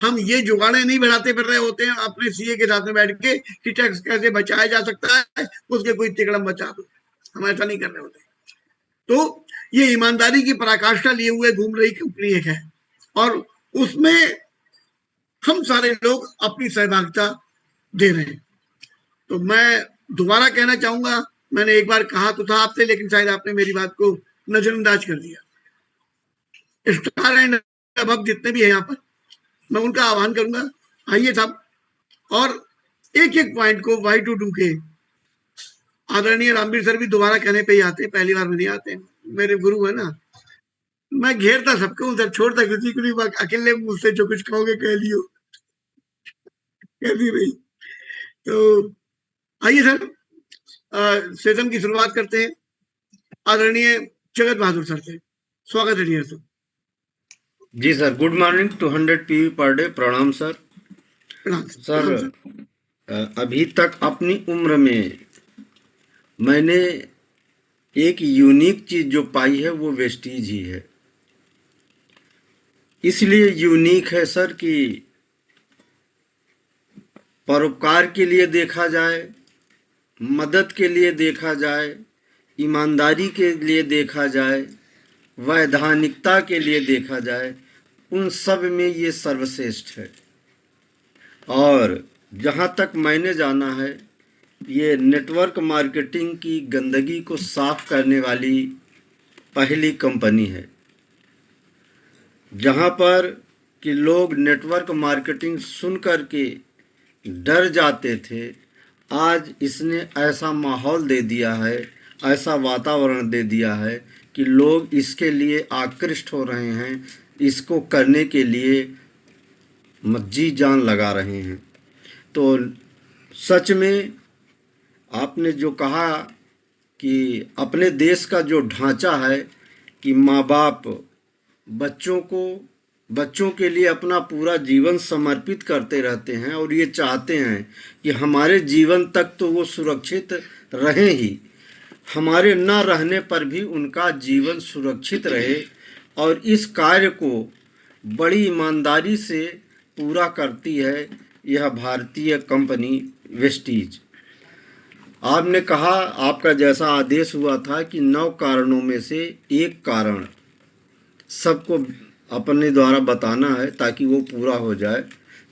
हम ये जुगाड़े नहीं बढ़ाते फिर रहे होते हैं अपने सीए के साथ में बैठ के कि टैक्स कैसे बचाया जा सकता है, उसके कोई तिकड़म बचा दो। हम ऐसा नहीं कर रहे होते। तो ये ईमानदारी की पराकाष्ठा लिए हुए घूम रही कंपनी एक है, और उसमें हम सारे लोग अपनी सहभागिता दे रहे हैं। तो मैं दोबारा कहना चाहूंगा, मैंने एक बार कहा तो था आपसे, लेकिन शायद आपने मेरी बात को नजरअंदाज कर दिया। स्टार एंड अब जितने भी हैं यहाँ पर, मैं उनका आह्वान करूंगा, आइए साहब, और एक एक पॉइंट को वाई टू डू के आदरणीय रामवीर सर भी दोबारा कहने पे ही आते हैं, पहली बार में नहीं आते, मेरे गुरु है ना। मैं घेरता सबको, सर छोड़ता किसी को नहीं, अकेले मुझसे जो कुछ कहोगे कह लियो, कह दी नहीं। तो आइए सर, सेशन की शुरुआत करते हैं आदरणीय जगत बहादुर सर से। स्वागत है डियर सर। जी sir, good morning, 200 PV per day. प्रणाम सर। प्रणाम सर, अभी तक अपनी उम्र में मैंने एक यूनिक चीज जो पाई है वो वेस्टीज ही है। इसलिए यूनिक है सर कि परोपकार के लिए देखा जाए, मदद के लिए देखा जाए, ईमानदारी के लिए देखा जाए, वैधानिकता के लिए देखा जाए, उन सब में ये सर्वश्रेष्ठ है। और जहाँ तक मैंने जाना है, ये नेटवर्क मार्केटिंग की गंदगी को साफ करने वाली पहली कंपनी है, जहाँ पर कि लोग नेटवर्क मार्केटिंग सुन कर के डर जाते थे। आज इसने ऐसा माहौल दे दिया है, ऐसा वातावरण दे दिया है कि लोग इसके लिए आकृष्ट हो रहे हैं, इसको करने के लिए जी जान लगा रहे हैं। तो सच में आपने जो कहा कि अपने देश का जो ढांचा है कि माँ बाप बच्चों के लिए अपना पूरा जीवन समर्पित करते रहते हैं और ये चाहते हैं कि हमारे जीवन तक तो वो सुरक्षित रहें ही, हमारे न रहने पर भी उनका जीवन सुरक्षित रहे, और इस कार्य को बड़ी ईमानदारी से पूरा करती है यह भारतीय कंपनी वेस्टीज। आपने कहा, आपका जैसा आदेश हुआ था कि 9 कारणों में से एक कारण सबको अपने द्वारा बताना है ताकि वो पूरा हो जाए।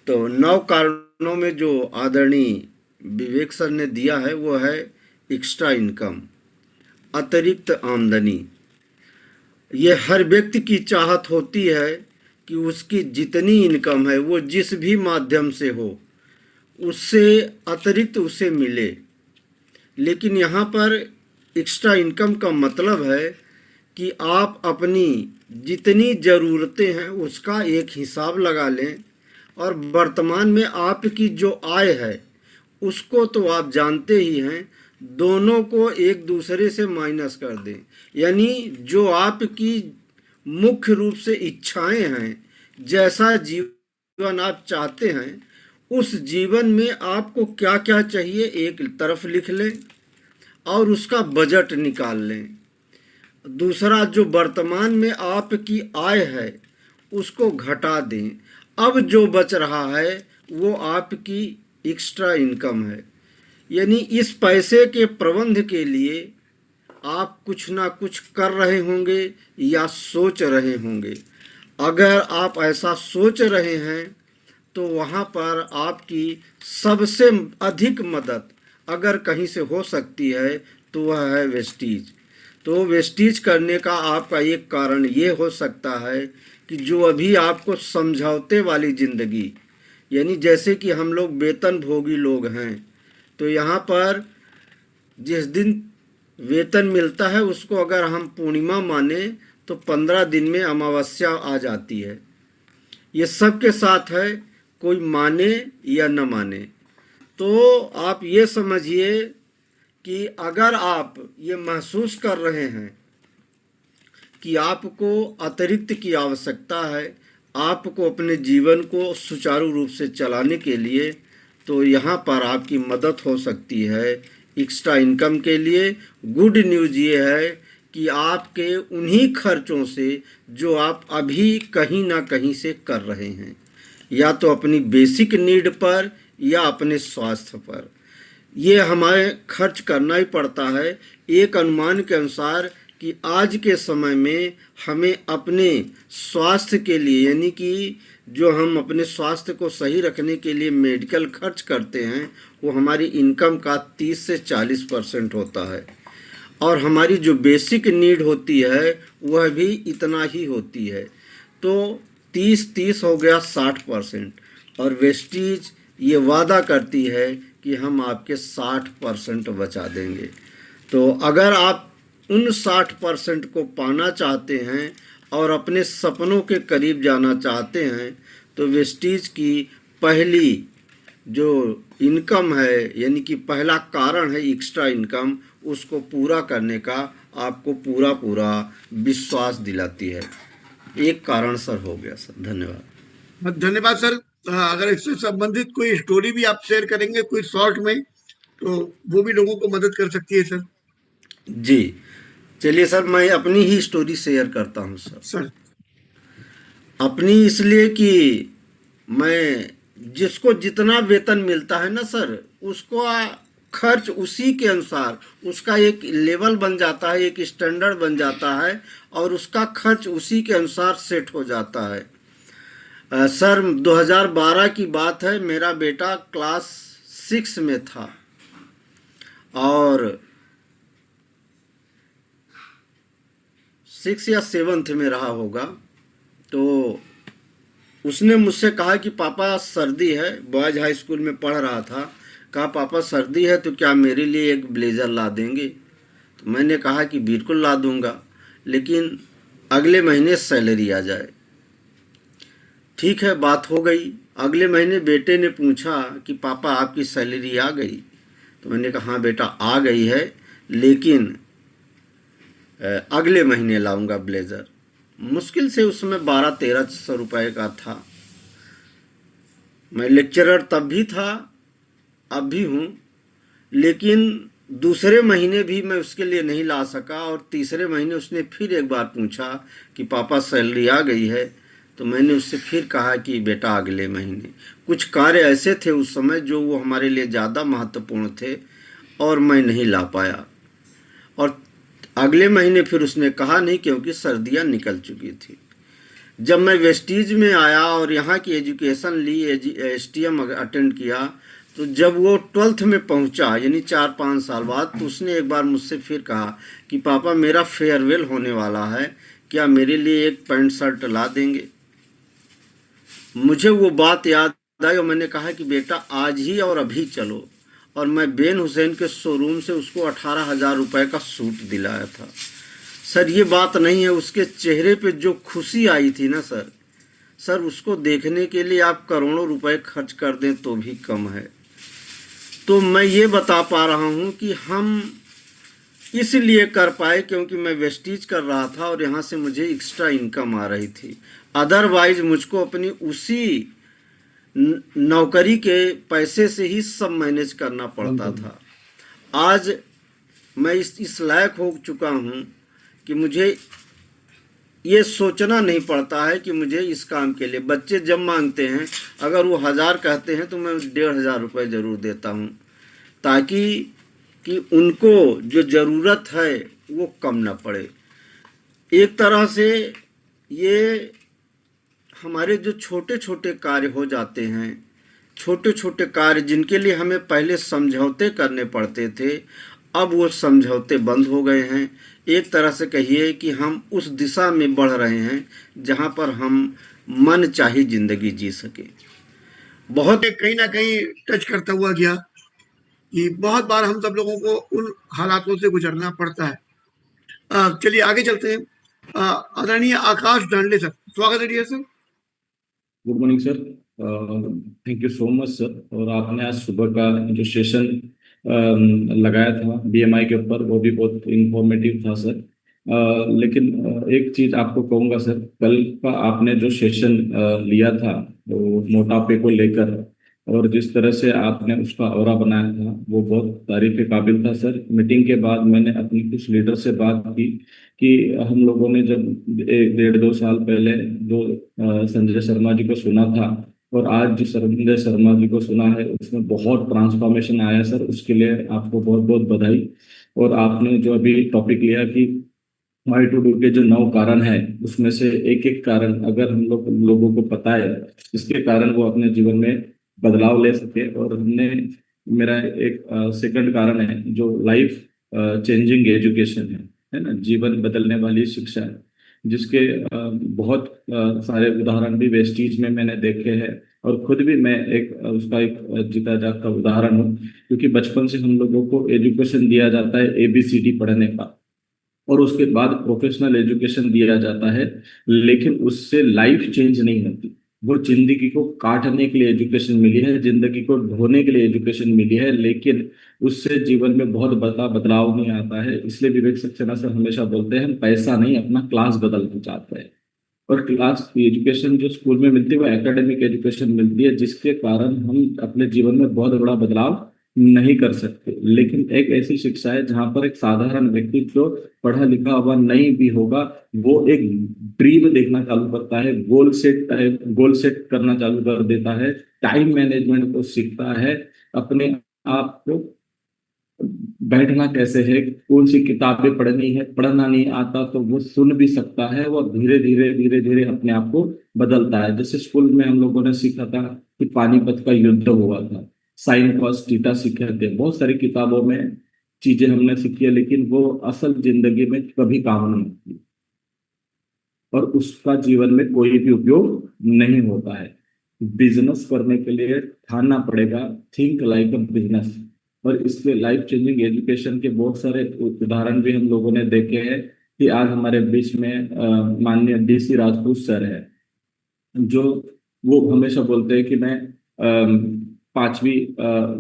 तो 9 कारणों में जो आदरणीय विवेक सर ने दिया है वो है एक्स्ट्रा इनकम, अतिरिक्त आमदनी। ये हर व्यक्ति की चाहत होती है कि उसकी जितनी इनकम है वो जिस भी माध्यम से हो उससे अतिरिक्त उसे मिले। लेकिन यहाँ पर एक्स्ट्रा इनकम का मतलब है कि आप अपनी जितनी ज़रूरतें हैं उसका एक हिसाब लगा लें, और वर्तमान में आपकी जो आय है उसको तो आप जानते ही हैं, दोनों को एक दूसरे से माइनस कर दें। यानी जो आपकी मुख्य रूप से इच्छाएं हैं, जैसा जीवन आप चाहते हैं, उस जीवन में आपको क्या क्या चाहिए एक तरफ लिख लें और उसका बजट निकाल लें। दूसरा, जो वर्तमान में आपकी आय है उसको घटा दें। अब जो बच रहा है वो आपकी एक्स्ट्रा इनकम है। यानी इस पैसे के प्रबंध के लिए आप कुछ ना कुछ कर रहे होंगे या सोच रहे होंगे। अगर आप ऐसा सोच रहे हैं तो वहाँ पर आपकी सबसे अधिक मदद अगर कहीं से हो सकती है तो वह है वेस्टीज। तो वेस्टीज करने का आपका एक कारण ये हो सकता है कि जो अभी आपको समझौते वाली ज़िंदगी, यानी जैसे कि हम लोग वेतन भोगी लोग हैं, तो यहाँ पर जिस दिन वेतन मिलता है उसको अगर हम पूर्णिमा माने तो 15 दिन में अमावस्या आ जाती है। ये सबके साथ है, कोई माने या न माने। तो आप ये समझिए कि अगर आप ये महसूस कर रहे हैं कि आपको अतिरिक्त की आवश्यकता है आपको अपने जीवन को सुचारू रूप से चलाने के लिए, तो यहाँ पर आपकी मदद हो सकती है एक्स्ट्रा इनकम के लिए। गुड न्यूज़ ये है कि आपके उन्हीं खर्चों से जो आप अभी कहीं ना कहीं से कर रहे हैं, या तो अपनी बेसिक नीड पर या अपने स्वास्थ्य पर। ये हमें खर्च करना ही पड़ता है। एक अनुमान के अनुसार कि आज के समय में हमें अपने स्वास्थ्य के लिए, यानी कि जो हम अपने स्वास्थ्य को सही रखने के लिए मेडिकल खर्च करते हैं, वो हमारी इनकम का 30 से 40% होता है। और हमारी जो बेसिक नीड होती है वह भी इतना ही होती है। तो 30-30 हो गया 60%। और वेस्टीज ये वादा करती है कि हम आपके 60% बचा देंगे। तो अगर आप उन 60% को पाना चाहते हैं और अपने सपनों के करीब जाना चाहते हैं, तो वेस्टीज की पहली जो इनकम है, यानी कि पहला कारण है एक्स्ट्रा इनकम, उसको पूरा करने का आपको पूरा पूरा विश्वास दिलाती है। एक कारण सर हो गया सर। धन्यवाद। धन्यवाद सर। अगर इससे संबंधित कोई स्टोरी भी आप शेयर करेंगे कोई शॉर्ट में, तो वो भी लोगों को मदद कर सकती है सर। जी चलिए सर, मैं अपनी ही स्टोरी शेयर करता हूँ सर। सर अपनी इसलिए कि मैं, जिसको जितना वेतन मिलता है ना सर, उसको खर्च उसी के अनुसार, उसका एक लेवल बन जाता है, एक स्टैंडर्ड बन जाता है और उसका खर्च उसी के अनुसार सेट हो जाता है। सर 2012 की बात है। मेरा बेटा क्लास 6 में था और 6 या 7th में रहा होगा। तो उसने मुझसे कहा कि पापा सर्दी है, बॉयज हाई स्कूल में पढ़ रहा था। कहा पापा सर्दी है तो क्या मेरे लिए एक ब्लेज़र ला देंगे? तो मैंने कहा कि बिल्कुल ला दूंगा, लेकिन अगले महीने सैलरी आ जाए। ठीक है, बात हो गई। अगले महीने बेटे ने पूछा कि पापा आपकी सैलरी आ गई? तो मैंने कहा हाँ बेटा आ गई है, लेकिन अगले महीने लाऊंगा ब्लेज़र। मुश्किल से उसमें 1200-1300 रुपए का था। मैं लेक्चरर तब भी था, अब भी हूँ, लेकिन दूसरे महीने भी मैं उसके लिए नहीं ला सका। और तीसरे महीने उसने फिर एक बार पूछा कि पापा सैलरी आ गई है? तो मैंने उससे फिर कहा कि बेटा अगले महीने। कुछ कार्य ऐसे थे उस समय जो वो हमारे लिए ज़्यादा महत्वपूर्ण थे और मैं नहीं ला पाया। और अगले महीने फिर उसने कहा नहीं, क्योंकि सर्दियाँ निकल चुकी थी। जब मैं वेस्टीज में आया और यहाँ की एजुकेशन ली, STM अटेंड किया, तो जब वो 12th में पहुँचा, यानी 4-5 साल बाद, तो उसने एक बार मुझसे फिर कहा कि पापा मेरा फेयरवेल होने वाला है, क्या मेरे लिए एक पैंट शर्ट ला देंगे? मुझे वो बात याद आई और मैंने कहा कि बेटा आज ही और अभी चलो। और मैं बेन हुसैन के शोरूम से उसको 18,000 रुपये का सूट दिलाया था। सर ये बात नहीं है, उसके चेहरे पे जो खुशी आई थी ना सर उसको देखने के लिए आप करोड़ों रुपए खर्च कर दें तो भी कम है। तो मैं ये बता पा रहा हूँ कि हम इसलिए कर पाए क्योंकि मैं वेस्टीज कर रहा था और यहाँ से मुझे एक्स्ट्रा इनकम आ रही थी। अदरवाइज मुझको अपनी उसी नौकरी के पैसे से ही सब मैनेज करना पड़ता था। आज मैं इस लायक हो चुका हूँ कि मुझे ये सोचना नहीं पड़ता है कि मुझे इस काम के लिए, बच्चे जब मांगते हैं अगर वो 1000 कहते हैं तो मैं 1500 रुपये ज़रूर देता हूँ, ताकि कि उनको जो ज़रूरत है वो कम ना पड़े। एक तरह से ये हमारे जो छोटे छोटे कार्य हो जाते हैं, छोटे छोटे कार्य जिनके लिए हमें पहले समझौते करने पड़ते थे, अब वो समझौते बंद हो गए हैं। एक तरह से कहिए कि हम उस दिशा में बढ़ रहे हैं जहां पर हम मन चाही जिंदगी जी सके। बहुत कहीं ना कहीं टच करता हुआ गया कि बहुत बार हम सब लोगों को उन हालातों से गुजरना पड़ता है। चलिए आगे चलते हैं। आदरणीय आकाश डांडले सर, स्वागत है dear sir. Good morning sir, thank you so much sir. और आपने आज सुबह का जो सेशन लगाया था BMI के ऊपर, वो भी बहुत इंफॉर्मेटिव था सर। लेकिन एक चीज आपको कहूँगा सर, कल का आपने जो सेशन लिया था वो मोटापे को लेकर, और जिस तरह से आपने उसका ऑरा बनाया था वो बहुत तारीफ के काबिल था सर। मीटिंग के बाद मैंने अपनी कुछ लीडर से बात की कि हम लोगों ने जब 1-1.5-2 साल पहले जो संजय शर्मा जी को सुना था, और आज जो सरविंदर शर्मा जी को सुना है उसमें बहुत ट्रांसफॉर्मेशन आया है सर, उसके लिए आपको बहुत बहुत बधाई। और आपने जो अभी टॉपिक लिया कि वाई टू डू के जो 9 कारण है, उसमें से एक एक कारण अगर हम लोगों को पता है, इसके कारण वो अपने जीवन में बदलाव ले सके। और हमने, मेरा एक सेकंड कारण है जो लाइफ चेंजिंग एजुकेशन है ना, जीवन बदलने वाली शिक्षा है, जिसके बहुत सारे उदाहरण भी वेस्टीज में मैंने देखे हैं। और खुद भी मैं एक उसका एक जीता जागता उदाहरण हूँ, क्योंकि बचपन से हम लोगों को एजुकेशन दिया जाता है ABCD पढ़ने का, और उसके बाद प्रोफेशनल एजुकेशन दिया जाता है, लेकिन उससे लाइफ चेंज नहीं होती। वो जिंदगी को काटने के लिए एजुकेशन मिली है, जिंदगी को ढोने के लिए एजुकेशन मिली है, लेकिन उससे जीवन में बहुत बड़ा बदलाव नहीं आता है। इसलिए विवेक सक्सेना सर हमेशा बोलते हैं हम पैसा नहीं, अपना क्लास बदलना चाहते हैं। और क्लास की एजुकेशन जो स्कूल में मिलती है वो एकेडमिक एजुकेशन मिलती है, जिसके कारण हम अपने जीवन में बहुत बड़ा बदलाव नहीं कर सकते। लेकिन एक ऐसी शिक्षा है जहां पर एक साधारण व्यक्ति जो पढ़ा लिखा हुआ नहीं भी होगा, वो एक ड्रीम देखना चालू करता है, गोल सेट करना चालू कर देता है, टाइम मैनेजमेंट को सीखता है, अपने आप को बैठना कैसे है, कौन सी किताबें पढ़नी है, पढ़ना नहीं आता तो वो सुन भी सकता है। वो धीरे धीरे अपने आप को बदलता है। जैसे स्कूल में हम लोगों ने सीखा था कि पानीपत का युद्ध हुआ था, साइन कॉस थीटा सीखे थे, बहुत सारी किताबों में चीजें हमने सीखी है, लेकिन वो असल जिंदगी में कभी काम नहीं आती, और उसका जीवन में कोई भी उपयोग नहीं होता है। बिजनेस करने के लिए ठानना पड़ेगा, थिंक लाइक अ बिजनेस। और इसके लाइफ चेंजिंग एजुकेशन के बहुत सारे उदाहरण भी हम लोगों ने देखे हैं, कि आज हमारे बीच में माननीय DC राजपूत सर है, जो वो हमेशा बोलते हैं कि मैं 5वीं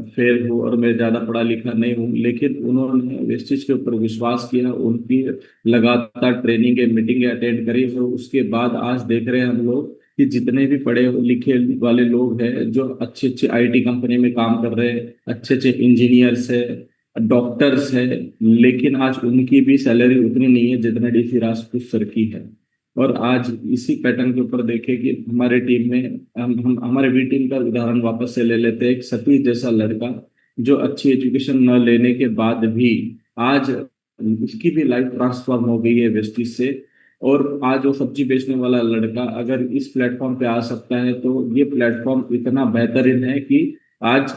फेल हूँ और मैं ज्यादा पढ़ा लिखा नहीं हूँ, लेकिन उन्होंने वेस्टेज के ऊपर विश्वास किया, उनकी लगातार ट्रेनिंग मीटिंग अटेंड करी, और उसके बाद आज देख रहे हैं हम लोग कि जितने भी पढ़े लिखे वाले लोग हैं जो अच्छे अच्छे IT कंपनी में काम कर रहे हैं, अच्छे अच्छे इंजीनियर्स है, डॉक्टर्स है, लेकिन आज उनकी भी सैलरी उतनी नहीं है जितना DC राजपूत सर की है। और आज इसी पैटर्न के ऊपर देखें कि हमारे टीम में हम हमारे बी टीम का उदाहरण वापस से ले लेते हैं। एक सतीश जैसा लड़का जो अच्छी एजुकेशन न लेने के बाद भी आज उसकी भी लाइफ ट्रांसफॉर्म हो गई है वेस्टिज से। और आज वो सब्जी बेचने वाला लड़का अगर इस प्लेटफॉर्म पे आ सकता है, तो ये प्लेटफॉर्म इतना बेहतरीन है कि आज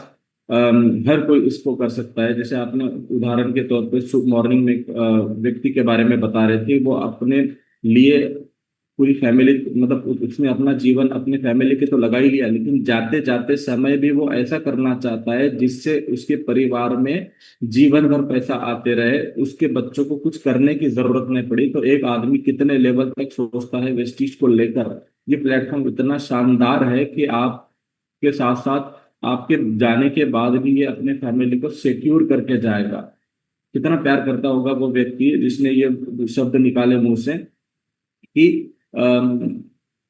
हर कोई इसको कर सकता है। जैसे आपने उदाहरण के तौर पे शुभ मॉर्निंग में एक व्यक्ति के बारे में बता रहे थे, वो अपने लिए पूरी फैमिली, मतलब उसने अपना जीवन अपने फैमिली के तो लगा ही लिया, लेकिन जाते जाते समय भी वो ऐसा करना चाहता है जिससे उसके परिवार में जीवन भर पैसा आते रहे, उसके बच्चों को कुछ करने की जरूरत नहीं पड़ी। तो एक आदमी कितने लेवल तक सोचता है वेस्टीज को लेकर। ये प्लेटफॉर्म इतना शानदार है कि आपके साथ साथ आपके जाने के बाद भी ये अपने फैमिली को सिक्योर करके जाएगा। कितना प्यार करता होगा वो व्यक्ति जिसने ये शब्द निकाले मुंह से कि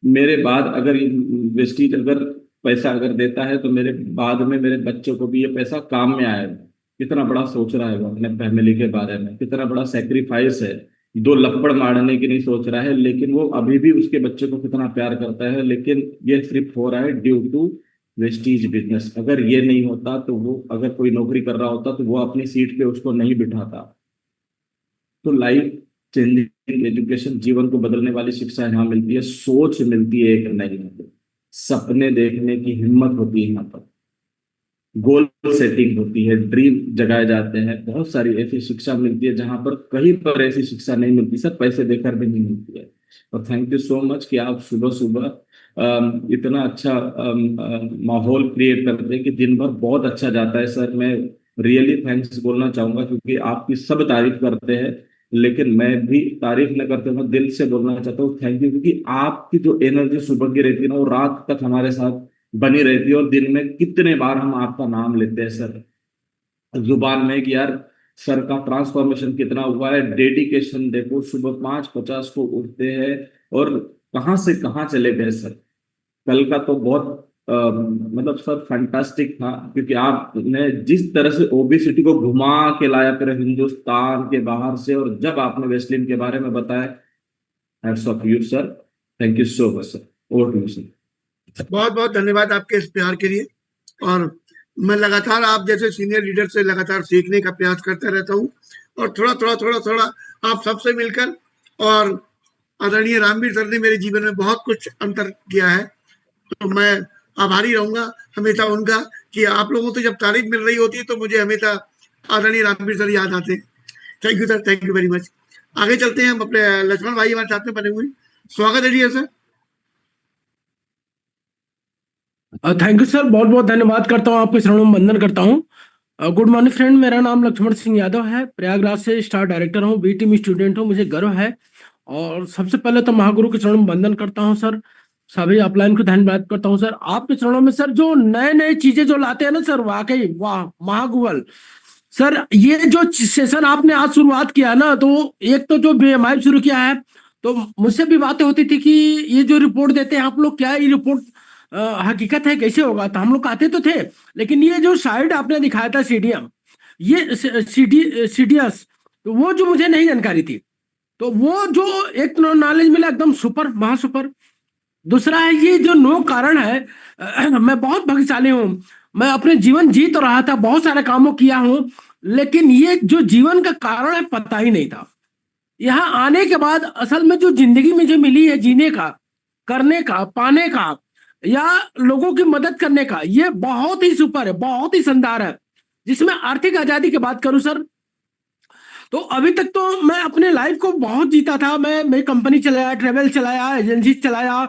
मेरे बाद अगर वेस्टीज अगर पैसा अगर देता है तो मेरे बाद में मेरे बच्चों को भी ये पैसा काम में आएगा। कितना बड़ा सोच रहा है वो अपने फैमिली के बारे में, कितना बड़ा सेक्रीफाइस है। 2 लप्पड़ मारने की नहीं सोच रहा है, लेकिन वो अभी भी उसके बच्चे को कितना प्यार करता है। लेकिन ये सिर्फ हो रहा है ड्यू टू वेस्टीज बिजनेस। अगर ये नहीं होता तो वो, अगर कोई नौकरी कर रहा होता तो वो अपनी सीट पे उसको नहीं बिठाता। तो लाइफ चेंजिंग एजुकेशन, जीवन को बदलने वाली शिक्षा यहाँ मिलती है, सोच मिलती है एक नई, सपने देखने की हिम्मत होती है यहाँ पर, गोल सेटिंग होती है, ड्रीम जगाए जाते हैं। बहुत सारी ऐसी शिक्षा मिलती है जहां पर कहीं पर ऐसी शिक्षा नहीं मिलती सर, पैसे देकर भी नहीं मिलती है। और थैंक यू सो मच कि आप सुबह सुबह इतना अच्छा माहौल क्रिएट करते हैं कि दिन भर बहुत अच्छा जाता है सर। मैं रियली थैंक्स बोलना चाहूंगा, क्योंकि आपकी सब तारीफ करते हैं, लेकिन मैं भी तारीफ न करते हुए दिल से बोलना चाहता हूँ थैंक यू, क्योंकि आपकी जो एनर्जी सुबह की रहती है ना, वो रात तक हमारे साथ बनी रहती है। और दिन में कितने बार हम आपका नाम लेते हैं सर जुबान में कि यार सर का ट्रांसफॉर्मेशन कितना हुआ है, डेडिकेशन देखो, सुबह 5:50 को उठते हैं और कहाँ से कहाँ चले गए सर। कल का तो बहुत मतलब सर फैंटास्टिक था, क्योंकि आपने जिस तरह से ओबेसिटी को घुमा के लाया पूरे हिंदुस्तान के बाहर से, और जब आपने वेस्लिन के बारे में बताया, hats off you sir, thank you so much sir. Over to you sir. बहुत बहुत धन्यवाद आपके इस प्यार के लिए। और मैं लगातार आप जैसे सीनियर लीडर से लगातार सीखने का प्रयास करता रहता हूँ। और थोड़ा आप सबसे मिलकर, और आदरणीय रामवीर सर ने मेरे जीवन में बहुत कुछ अंतर किया है, तो मैं आभारी रहूंगा हमेशा उनका, कि आप लोगों से जब तारीफ मिल रही होती है तो मुझे हमेशा आदरणीय रामवीर सर याद आते हैं। Thank you sir, thank you very much. आगे चलते हैं, हम अपने लक्ष्मण भाई हमारे साथ में बने हुए हैं। स्वागत है dear sir. Thank you sir, बहुत बहुत धन्यवाद करता हूँ, आपके चरणों में वंदन करता हूँ। गुड मॉर्निंग फ्रेंड, मेरा नाम लक्ष्मण सिंह यादव है, प्रयागराज से स्टार डायरेक्टर हूँ, बी टीम स्टूडेंट हूँ, मुझे गर्व है। और सबसे पहले तो महागुरु के चरणों में वंदन करता हूँ सर, सभी अपलाइन को धन्यवाद करता हूँ सर। आपके चरणों में सर जो नए नए चीजें जो लाते हैं ना सर, वाकई वाह महागुगल सर। ये जो सेशन आपने आज शुरुआत किया ना, तो एक तो जो बीएमआई शुरू किया है, तो मुझसे भी बातें होती थी कि ये जो रिपोर्ट देते हैं आप लोग, क्या ये रिपोर्ट हकीकत है, कैसे होगा? तो हम लोग कहते तो थे, लेकिन ये जो साइड आपने दिखाया था सीडीएम, ये सीडीएस, तो वो जो मुझे नहीं जानकारी थी, तो वो जो एक नॉलेज मिला एकदम सुपर महासुपर। दूसरा है ये जो नो कारण है, मैं बहुत भाग्यशाली हूँ, मैं अपने जीवन जी तो रहा था, बहुत सारे कामों किया हूँ, लेकिन ये जो जीवन का कारण है पता ही नहीं था। यहाँ आने के बाद असल में जो जिंदगी मुझे मिली है जीने का, करने का, पाने का, या लोगों की मदद करने का, ये बहुत ही सुपर है, बहुत ही शानदार है। जिसमें आर्थिक आजादी की बात करूं सर, तो अभी तक तो मैं अपने लाइफ को बहुत जीता था। मैं मेरी कंपनी चलाया, ट्रेवल चलाया, एजेंसी चलाया,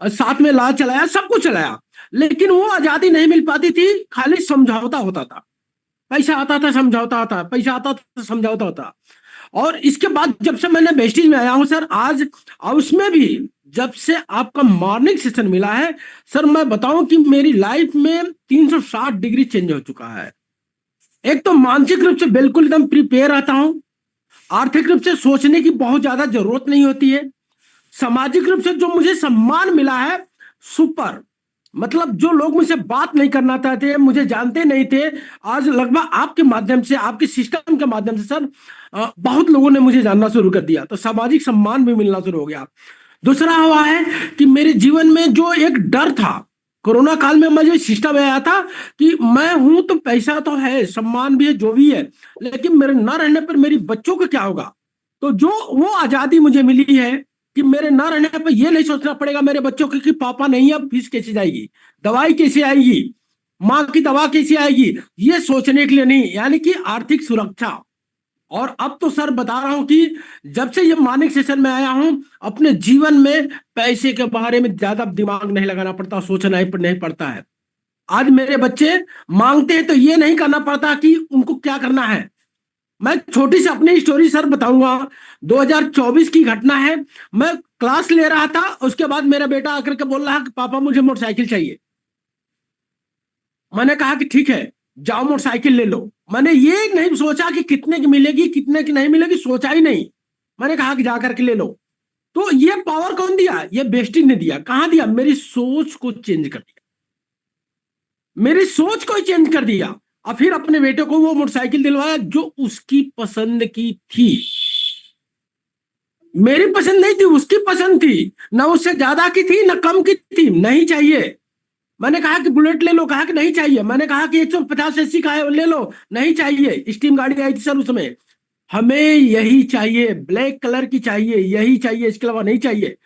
साथ में ला चलाया, सब कुछ चलाया, लेकिन वो आजादी नहीं मिल पाती थी, खाली समझौता होता था। पैसा आता था समझौता होता, पैसा आता था समझौता होता। और इसके बाद जब से मैंने वेस्टीज में आया हूं सर, आज उसमें भी जब से आपका मॉर्निंग सेशन मिला है सर, मैं बताऊं कि मेरी लाइफ में 360 डिग्री चेंज हो चुका है। एक तो मानसिक रूप से बिल्कुल एकदम प्रिपेयर रहता हूं, आर्थिक रूप से सोचने की बहुत ज्यादा जरूरत नहीं होती है, सामाजिक रूप से जो मुझे सम्मान मिला है सुपर। मतलब जो लोग मुझसे बात नहीं करना चाहते थे, मुझे जानते नहीं थे, आज लगभग आपके माध्यम से, आपके सिस्टम के माध्यम से सर बहुत लोगों ने मुझे जानना शुरू कर दिया, तो सामाजिक सम्मान भी मिलना शुरू हो गया। दूसरा हुआ है कि मेरे जीवन में जो एक डर था, कोरोना काल में मुझे सिस्टम में आया था कि मैं हूं तो पैसा तो है, सम्मान भी है, जो भी है, लेकिन मेरे न रहने पर मेरी बच्चों का क्या होगा? तो जो वो आजादी मुझे मिली है कि मेरे ना रहने पर ये नहीं सोचना पड़ेगा मेरे बच्चों की कि पापा नहीं है, अब फीस कैसे जाएगी, दवाई कैसे आएगी, माँ की दवा कैसे आएगी, ये सोचने के लिए नहीं, यानी कि आर्थिक सुरक्षा। और अब तो सर बता रहा हूं कि जब से ये मानिक सेशन में आया हूं, अपने जीवन में पैसे के बारे में ज्यादा दिमाग नहीं लगाना पड़ता, सोचना ही नहीं पड़ता है। आज मेरे बच्चे मांगते हैं तो ये नहीं करना पड़ता कि उनको क्या करना है। मैं छोटी सी अपनी स्टोरी सर बताऊंगा, 2024 की घटना है। मैं क्लास ले रहा था, उसके बाद मेरा बेटा आकर के बोल रहा कि पापा मुझे मोटरसाइकिल चाहिए। मैंने कहा कि ठीक है जाओ मोटरसाइकिल ले लो। मैंने ये नहीं सोचा कि कितने की मिलेगी कितने की नहीं मिलेगी, सोचा ही नहीं, मैंने कहा कि जाकर के ले लो। तो ये पावर कौन दिया? ये बेस्टी ने दिया। कहां दिया? मेरी सोच को चेंज कर दिया, मेरी सोच को ही चेंज कर दिया। और फिर अपने बेटे को वो मोटरसाइकिल दिलवाया जो उसकी पसंद की थी, मेरी पसंद नहीं थी, उसकी पसंद थी, ना उससे ज्यादा की थी ना कम की थी। नहीं चाहिए, मैंने कहा कि बुलेट ले लो, कहा कि नहीं चाहिए। मैंने कहा कि 150 cc का है ले लो, नहीं चाहिए। स्टीम गाड़ी आई थी सर उसमें, हमें यही चाहिए, ब्लैक कलर की चाहिए, यही चाहिए, इसके अलावा नहीं चाहिए।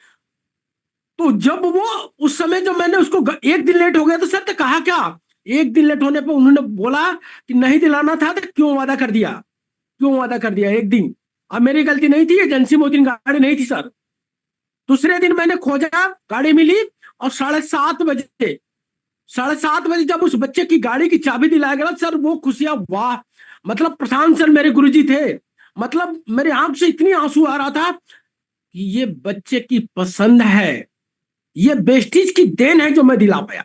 तो जब वो उस समय जो मैंने उसको एक दिन लेट हो गया तो सर ने कहा क्या, एक दिन लेट होने पर उन्होंने बोला कि नहीं दिलाना था तो क्यों वादा कर दिया, क्यों वादा कर दिया एक दिन। अब मेरी गलती नहीं थी, एजेंसी में उस दिन गाड़ी नहीं थी सर। दूसरे दिन मैंने खोजा, गाड़ी मिली, और 7:30 बजे, 7:30 बजे जब उस बच्चे की गाड़ी की चाबी दिलाया गया सर, वो खुशियां वाह। मतलब प्रशांत सर मेरे गुरुजी थे, मतलब मेरे आंख से इतनी आंसू आ रहा था कि ये बच्चे की पसंद है, ये बेस्टीज की देन है जो मैं दिला पाया।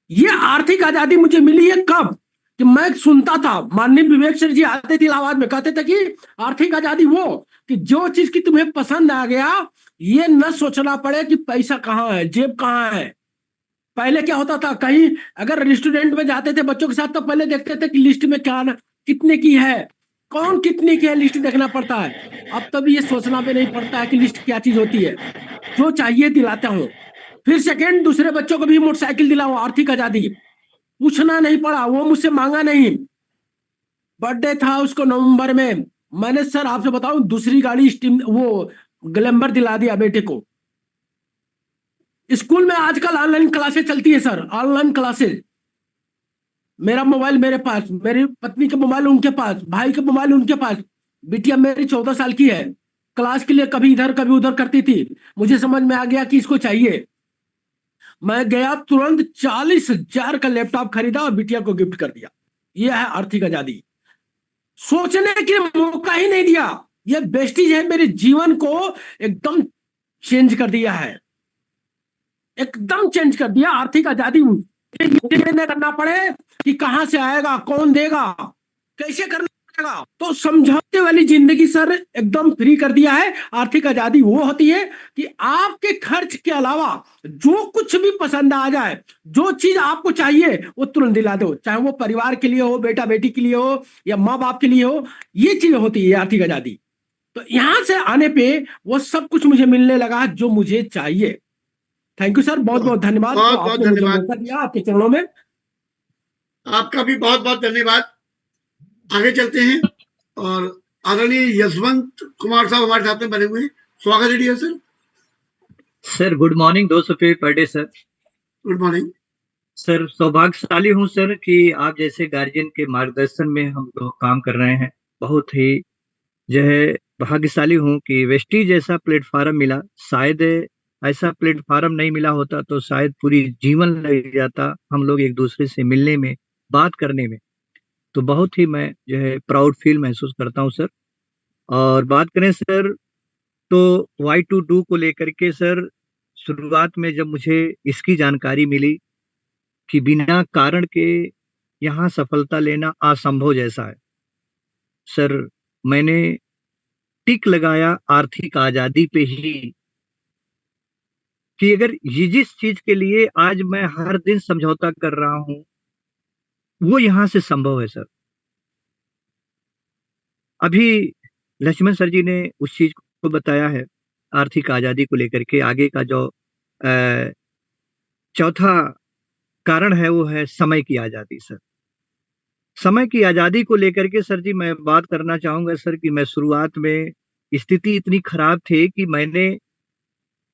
ये आर्थिक आजादी मुझे मिली है कब? कि मैं सुनता था माननीय विवेक सर जी आते थे इलाहाबाद में, कहते थे कि आर्थिक आजादी वो कि जो चीज की तुम्हें पसंद आ गया, ये न सोचना पड़े कि पैसा कहाँ है, जेब कहाँ है। पहले क्या होता था, कहीं अगर रेस्टोरेंट में जाते थे बच्चों के साथ तो पहले देखते थे कि लिस्ट में क्या कितने की है, कौन कितने की है, लिस्ट देखना पड़ता है। अब तभी ये सोचना भी नहीं पड़ता है कि लिस्ट क्या चीज होती है, जो चाहिए दिलाता हूँ। फिर सेकंड दूसरे बच्चों को भी मोटरसाइकिल दिलाऊं, आर्थिक आजादी। पूछना नहीं पड़ा, वो मुझसे मांगा नहीं। बर्थडे था उसको नवंबर में, मैंने सर आपसे बताऊं दूसरी गाड़ी स्टीम वो ग्लैमर दिला दिया बेटे को। स्कूल में आजकल ऑनलाइन क्लासेस चलती है सर, ऑनलाइन क्लासेस। मेरा मोबाइल मेरे पास, मेरी पत्नी का मोबाइल उनके पास, भाई का मोबाइल उनके पास। बिटिया मेरी 14 साल की है, क्लास के लिए कभी इधर कभी उधर करती थी। मुझे समझ में आ गया कि इसको चाहिए, मैं गया तुरंत 40,000 का लैपटॉप खरीदा और बिटिया को गिफ्ट कर दिया। यह है आर्थिक आजादी। सोचने के मौका ही नहीं दिया। यह वेस्टीज है, मेरे जीवन को एकदम चेंज कर दिया है, एकदम चेंज कर दिया। आर्थिक आजादी नहीं करना पड़े कि कहां से आएगा, कौन देगा, कैसे करना पड़ेगा। तो समझौते वाली जिंदगी सर एकदम फ्री कर दिया है। आर्थिक आजादी वो होती है कि आपके खर्च के अलावा जो कुछ भी पसंद आ जाए, जो चीज आपको चाहिए वो तुरंत दिला दो, चाहे वो परिवार के लिए हो, बेटा बेटी के लिए हो, या माँ बाप के लिए हो। ये चीज होती है आर्थिक आजादी। तो यहां से आने पे वो सब कुछ मुझे मिलने लगा जो मुझे चाहिए। थैंक यू सर, बहुत बहुत धन्यवाद। बहुत जो बहुत आपने मुझे धन्यवाद। मौका दिया आपके चरणों में। आपका भी बहुत बहुत धन्यवाद। आगे चलते हैं और आदरणीय यशवंत कुमार साहब हमारे साथ में बने हुए हैं। स्वागत है dear sir. Sir good morning, 200 per day sir. Good morning sir सौभाग्यशाली हूँ सर कि आप जैसे गार्जियन के मार्गदर्शन में हम लोग काम कर रहे हैं। बहुत ही जो है भाग्यशाली हूँ कि वेस्टीज जैसा प्लेटफार्म मिला। शायद ऐसा प्लेटफार्म नहीं मिला होता तो शायद पूरी जीवन लग जाता हम लोग एक दूसरे से मिलने में, बात करने में। तो बहुत ही मैं जो है प्राउड फील महसूस करता हूँ सर। और बात करें सर तो वाई टू डू को लेकर के सर, शुरुआत में जब मुझे इसकी जानकारी मिली कि बिना कारण के यहाँ सफलता लेना असंभव जैसा है सर, मैंने टिक लगाया आर्थिक आजादी पे ही कि अगर ये जिस चीज के लिए आज मैं हर दिन समझौता कर रहा हूं वो यहाँ से संभव है सर। अभी लक्ष्मण सर जी ने उस चीज को बताया है आर्थिक आजादी को लेकर के। आगे का जो चौथा कारण है वो है समय की आजादी सर। समय की आजादी को लेकर के सर जी मैं बात करना चाहूंगा सर कि मैं शुरुआत में स्थिति इतनी खराब थी कि मैंने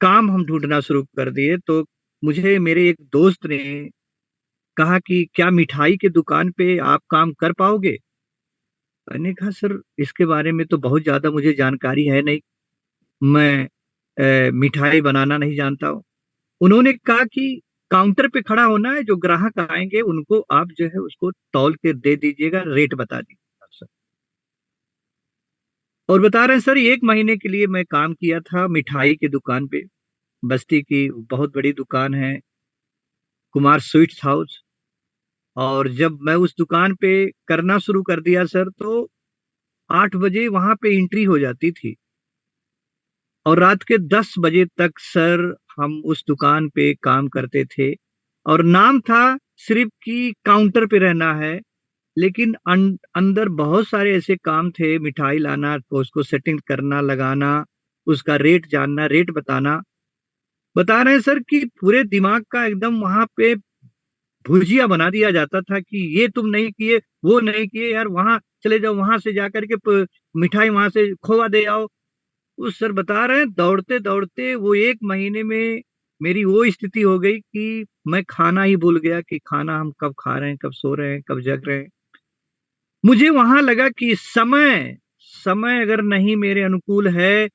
काम हम ढूंढना शुरू कर दिए। तो मुझे मेरे एक दोस्त ने कहा कि क्या मिठाई के दुकान पे आप काम कर पाओगे। मैंने कहा सर इसके बारे में तो बहुत ज्यादा मुझे जानकारी है नहीं, मैं मिठाई बनाना नहीं जानता हूँ। उन्होंने कहा कि काउंटर पे खड़ा होना है, जो ग्राहक आएंगे उनको आप जो है उसको तौल के दे दीजिएगा, रेट बता दीजिएगा सर। और बता रहे हैं सर 1 महीने के लिए मैं काम किया था मिठाई की दुकान पे। बस्ती की बहुत बड़ी दुकान है, कुमार स्वीट्स हाउस। और जब मैं उस दुकान पे करना शुरू कर दिया सर तो 8 बजे वहां पे एंट्री हो जाती थी और रात के 10 बजे तक सर हम उस दुकान पे काम करते थे। और नाम था सिर्फ कि काउंटर पे रहना है, लेकिन अंदर बहुत सारे ऐसे काम थे, मिठाई लाना, तो उसको सेटिंग करना, लगाना, उसका रेट जानना, रेट बताना। बता रहे हैं सर कि पूरे दिमाग का एकदम वहां पे भुजिया बना दिया जाता था कि ये तुम नहीं किए, वो नहीं किए, यार वहां चले जाओ, वहां से जाकर के मिठाई वहां से खोवा दे आओ। उस सर बता रहे हैं दौड़ते दौड़ते वो 1 महीने में मेरी वो स्थिति हो गई कि मैं खाना ही भूल गया कि खाना हम कब खा रहे हैं, कब सो रहे हैं, कब जग रहे हैं। मुझे वहां लगा कि समय समय अगर नहीं मेरे अनुकूल है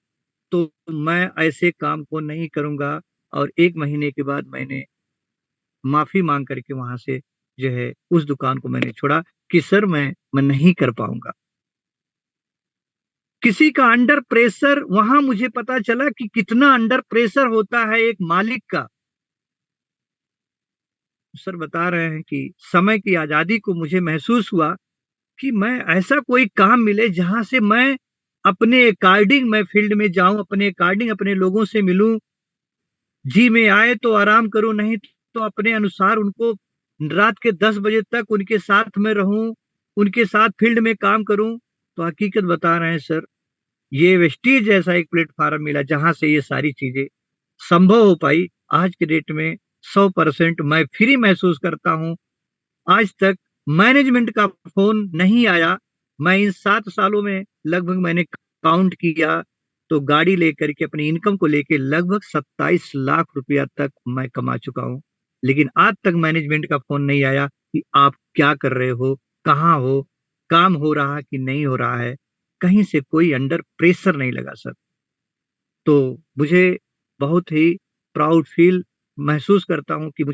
तो मैं ऐसे काम को नहीं करूंगा। और 1 महीने के बाद मैंने माफी मांग करके वहां से जो है उस दुकान को मैंने छोड़ा कि सर मैं नहीं कर पाऊंगा। किसी का अंडर प्रेशर, वहां मुझे पता चला कि कितना अंडर प्रेशर होता है एक मालिक का। सर बता रहे हैं कि समय की आजादी को मुझे महसूस हुआ कि मैं ऐसा कोई काम मिले जहां से मैं अपने अकॉर्डिंग मैं फील्ड में जाऊं, अपने अकॉर्डिंग अपने लोगों से मिलूं, जी में आए तो आराम करूं, नहीं तो अपने अनुसार उनको रात के 10 बजे तक उनके साथ में रहूं, उनके साथ फील्ड में काम करूं। तो हकीकत बता रहे हैं सर, ये वेस्टीज जैसा एक प्लेटफार्म मिला जहां से ये सारी चीजें संभव हो पाई। आज के डेट में 100% मैं फ्री महसूस करता हूँ। आज तक मैनेजमेंट का फ़ोन नहीं आया। मैं इन 7 सालों में लगभग मैंने काउंट किया तो गाड़ी लेकर के अपनी इनकम को लेके लगभग 27 लाख रुपया तक मैं कमा चुका हूँ। लेकिन आज तक मैनेजमेंट का फ़ोन नहीं आया कि आप क्या कर रहे हो? कहाँ हो? काम हो रहा है कि नहीं हो रहा है? कहीं से कोई अंडर प्रेशर नहीं लगा सर। तो मुझे बहुत ही प्राउड फ़ील महसूस करता हूँ कि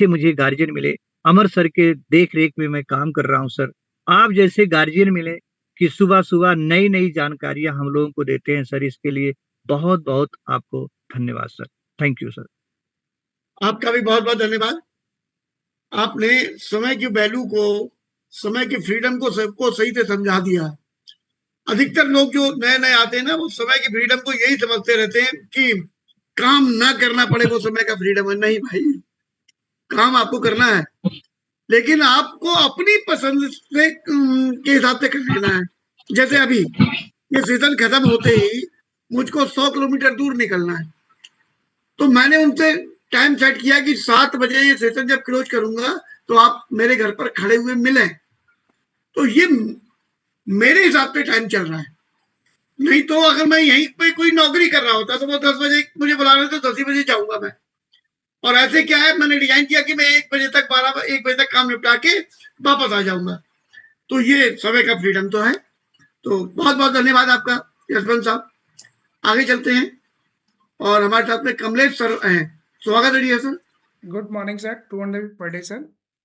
मुझे गार्जियन मिले। अमर सर के देख-रेख में मैं काम कर रहा हूँ सर। आप जैसे गार्जियन मिले कि सुबह-सुबह नई-नई जानकारियाँ हम लोगों को देते हैं सर, इसके लिए बहुत-बहुत आपको धन्यवाद सर। Thank you sir. आपका भी बहुत-बहुत धन्यवाद। आपने समय की वैल्यू को, समय की फ्रीडम को सबको सही से समझा दिया। अधिकतर लोग जो नए-नए आते हैं ना, वो समय की फ्रीडम को यही समझते रहते हैं कि काम ना करना पड़े वो समय का फ्रीडम है। नहीं भाई, काम आपको करना है, लेकिन आपको अपनी पसंद से के हिसाब से कर लेना है। जैसे अभी ये सीजन खत्म होते ही मुझको 100 किलोमीटर दूर निकलना है, तो मैंने उनसे टाइम सेट किया कि 7 बजे ये सेशन जब क्लोज करूंगा तो आप मेरे घर पर खड़े हुए मिलें। तो ये मेरे हिसाब से टाइम चल रहा है। नहीं तो अगर मैं यहीं पे कोई नौकरी कर रहा होता तो वो 10 बजे मुझे बुला रहे थे, 10 ही बजे जाऊंगा मैं। और ऐसे क्या है, मैंने डिजाइन किया कि मैं 1 बजे तक 1 बजे तक काम निपटा के वापस आ जाऊंगा। तो ये समय का फ्रीडम तो है। तो बहुत बहुत धन्यवाद आपका यशवंत साहब। आगे चलते हैं और हमारे साथ में कमलेश सर हैं। स्वागत है जी sir. Good morning sir, 200 per day sir.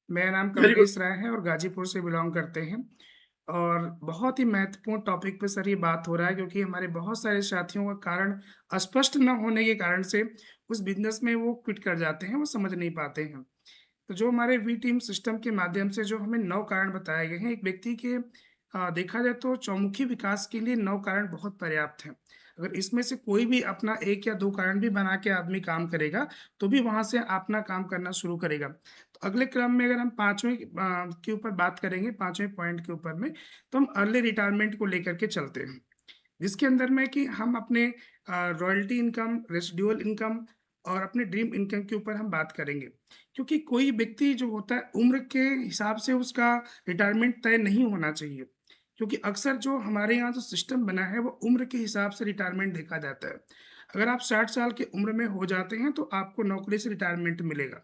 मेरा नाम वेरी गुड। कमलेश राय है और गाजीपुर से बिलोंग करते हैं। और बहुत ही महत्वपूर्ण टॉपिक पे सर ये बात हो रहा है, क्योंकि हमारे बहुत सारे साथियों का कारण स्पष्ट न होने के कारण से उस बिजनेस में वो क्विट कर जाते हैं, वो समझ नहीं पाते हैं। तो जो हमारे वी टीम सिस्टम के माध्यम से जो हमें 9 कारण बताए गए हैं, एक व्यक्ति के देखा जाए तो चौमुखी विकास के लिए 9 कारण बहुत पर्याप्त हैं। अगर इसमें से कोई भी अपना 1 या 2 कारण भी बना के आदमी काम करेगा, तो भी वहाँ से अपना काम करना शुरू करेगा। तो अगले क्रम में अगर हम 5वें के ऊपर बात करेंगे, 5वें पॉइंट के ऊपर में, तो हम अर्ली रिटायरमेंट को लेकर के चलते हैं। जिसके अंदर में कि हम अपने रॉयल्टी इनकम, रेसिडुअल इनकम और अपने ड्रीम इनकम के ऊपर हम बात करेंगे। क्योंकि कोई व्यक्ति जो होता है, उम्र के हिसाब से उसका रिटायरमेंट तय नहीं होना चाहिए। क्योंकि अक्सर जो हमारे यहाँ जो सिस्टम बना है, वो उम्र के हिसाब से रिटायरमेंट देखा जाता है। अगर आप 60 साल की उम्र में हो जाते हैं, तो आपको नौकरी से रिटायरमेंट मिलेगा।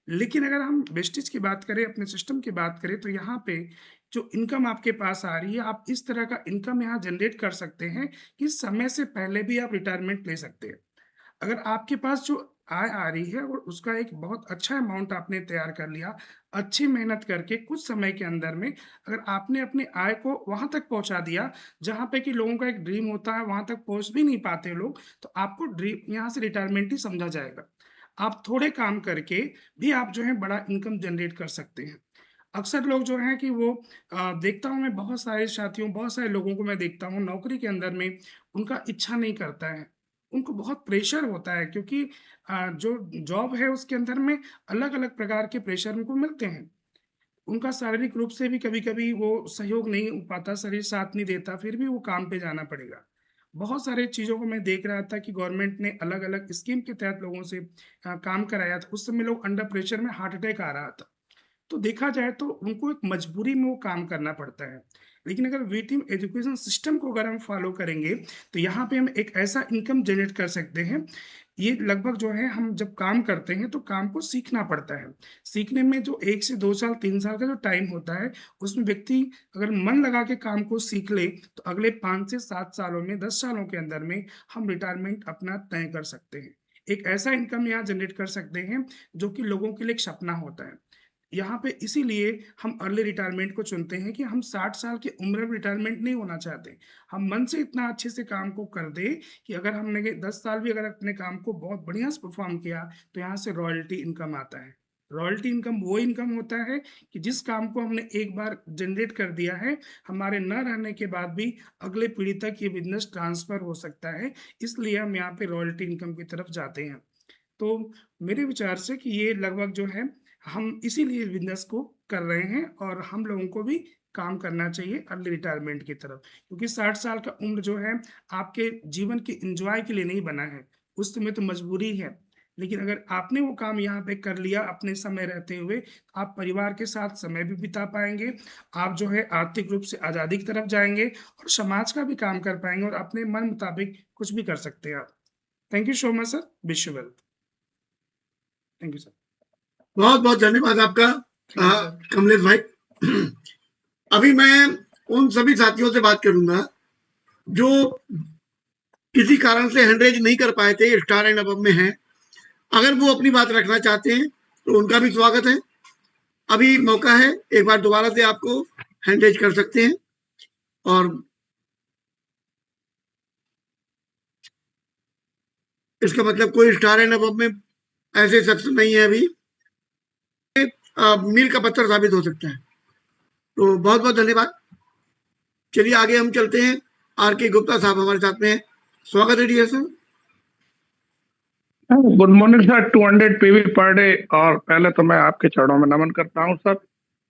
लेकिन अगर हम वेस्टेज की बात करें, अपने सिस्टम की बात करें, तो यहाँ पे जो इनकम आपके पास आ रही है, आप इस तरह का इनकम यहाँ जनरेट कर सकते हैं कि समय से पहले भी आप रिटायरमेंट ले सकते हैं। अगर आपके पास जो आय आ रही है और उसका एक बहुत अच्छा अमाउंट आपने तैयार कर लिया, अच्छी मेहनत करके कुछ समय के अंदर में, अगर आपने अपनी आय को वहाँ तक पहुँचा दिया, जहाँ पे कि लोगों का एक ड्रीम होता है, वहाँ तक पहुँच भी नहीं पाते लोग, तो आपको ड्रीम यहाँ से रिटायरमेंट ही समझा जाएगा। आप थोड़े काम करके भी आप जो है बड़ा इनकम जनरेट कर सकते हैं। अक्सर लोग जो हैं कि वो देखता हूँ मैं बहुत सारे साथियों, बहुत सारे लोगों को मैं देखता हूँ नौकरी के अंदर में उनका इच्छा नहीं करता है। उनको बहुत प्रेशर होता है, क्योंकि जो जॉब है उसके अंदर में अलग-अलग प्रकार के प्रेशर उनको मिलते हैं। उनका शारीरिक रूप से भी कभी-कभी वो सहयोग नहीं हो पाता, शरीर साथ नहीं देता, फिर भी वो काम पे जाना पड़ेगा। बहुत सारे चीज़ों को मैं देख रहा था कि गवर्नमेंट ने अलग-अलग स्कीम के तहत लोगों से काम कराया था। उस समय लोग अंडर प्रेशर में हार्ट अटैक आ रहा था। तो देखा जाए तो उनको एक मजबूरी में वो काम करना पड़ता है। लेकिन अगर वी टीम एजुकेशन सिस्टम को अगर हम फॉलो करेंगे, तो यहाँ पे हम एक ऐसा इनकम जनरेट कर सकते हैं। ये लगभग जो है, हम जब काम करते हैं तो काम को सीखना पड़ता है। सीखने में जो 1 से 2 साल 3 साल का जो टाइम होता है, उसमें व्यक्ति अगर मन लगा के काम को सीख ले, तो अगले 5 से 7 सालों में, 10 सालों के अंदर में हम रिटायरमेंट अपना तय कर सकते हैं। एक ऐसा इनकम यहाँ जनरेट कर सकते हैं जो कि लोगों के लिए एक सपना होता है। यहाँ पे इसीलिए हम अर्ली रिटायरमेंट को चुनते हैं कि हम 60 साल की उम्र में रिटायरमेंट नहीं होना चाहते। हम मन से इतना अच्छे से काम को कर दें कि अगर हमने 10 साल भी अगर अपने काम को बहुत बढ़िया से परफॉर्म किया, तो यहाँ से रॉयल्टी इनकम आता है। रॉयल्टी इनकम वो इनकम होता है कि जिस काम को हमने एक बार जनरेट कर दिया है, हमारे न रहने के बाद भी अगले पीढ़ी तक ये बिजनेस ट्रांसफर हो सकता है। इसलिए हम यहाँ पे रॉयल्टी इनकम की तरफ जाते हैं। तो मेरे विचार से कि ये लगभग जो है, हम इसीलिए बिजनेस को कर रहे हैं और हम लोगों को भी काम करना चाहिए अर्ली रिटायरमेंट की तरफ। क्योंकि 60 साल का उम्र जो है, आपके जीवन के एंजॉय के लिए नहीं बना है, उस समय तो मजबूरी है। लेकिन अगर आपने वो काम यहाँ पे कर लिया अपने समय रहते हुए, आप परिवार के साथ समय भी बिता पाएँगे, आप जो है आर्थिक रूप से आज़ादी की तरफ जाएँगे और समाज का भी काम कर पाएँगे और अपने मन मुताबिक कुछ भी कर सकते हैं आप। Thank you so much sir, wish you well. Thank you sir. बहुत बहुत धन्यवाद आपका थैंक यू सर। कमलेश भाई। अभी मैं उन सभी साथियों से बात करूंगा जो किसी कारण से हैंड नहीं कर पाए थे, स्टार एंड अबव में हैं। अगर वो अपनी बात रखना चाहते हैं तो उनका भी स्वागत है। अभी मौका है, एक बार दोबारा से आपको हैंड रेज कर सकते हैं। और इसका मतलब कोई स्टार एंड अबव में ऐसे शख्स नहीं है अभी, मील का पत्थर साबित हो सकता है। तो बहुत बहुत धन्यवाद। चलिए आगे हम चलते हैं। आर के गुप्ता साहब हमारे साथ में हैं। स्वागत है dear sir. Good morning sir. 200 PV per day. और पहले तो मैं आपके चरणों में नमन करता हूं सर।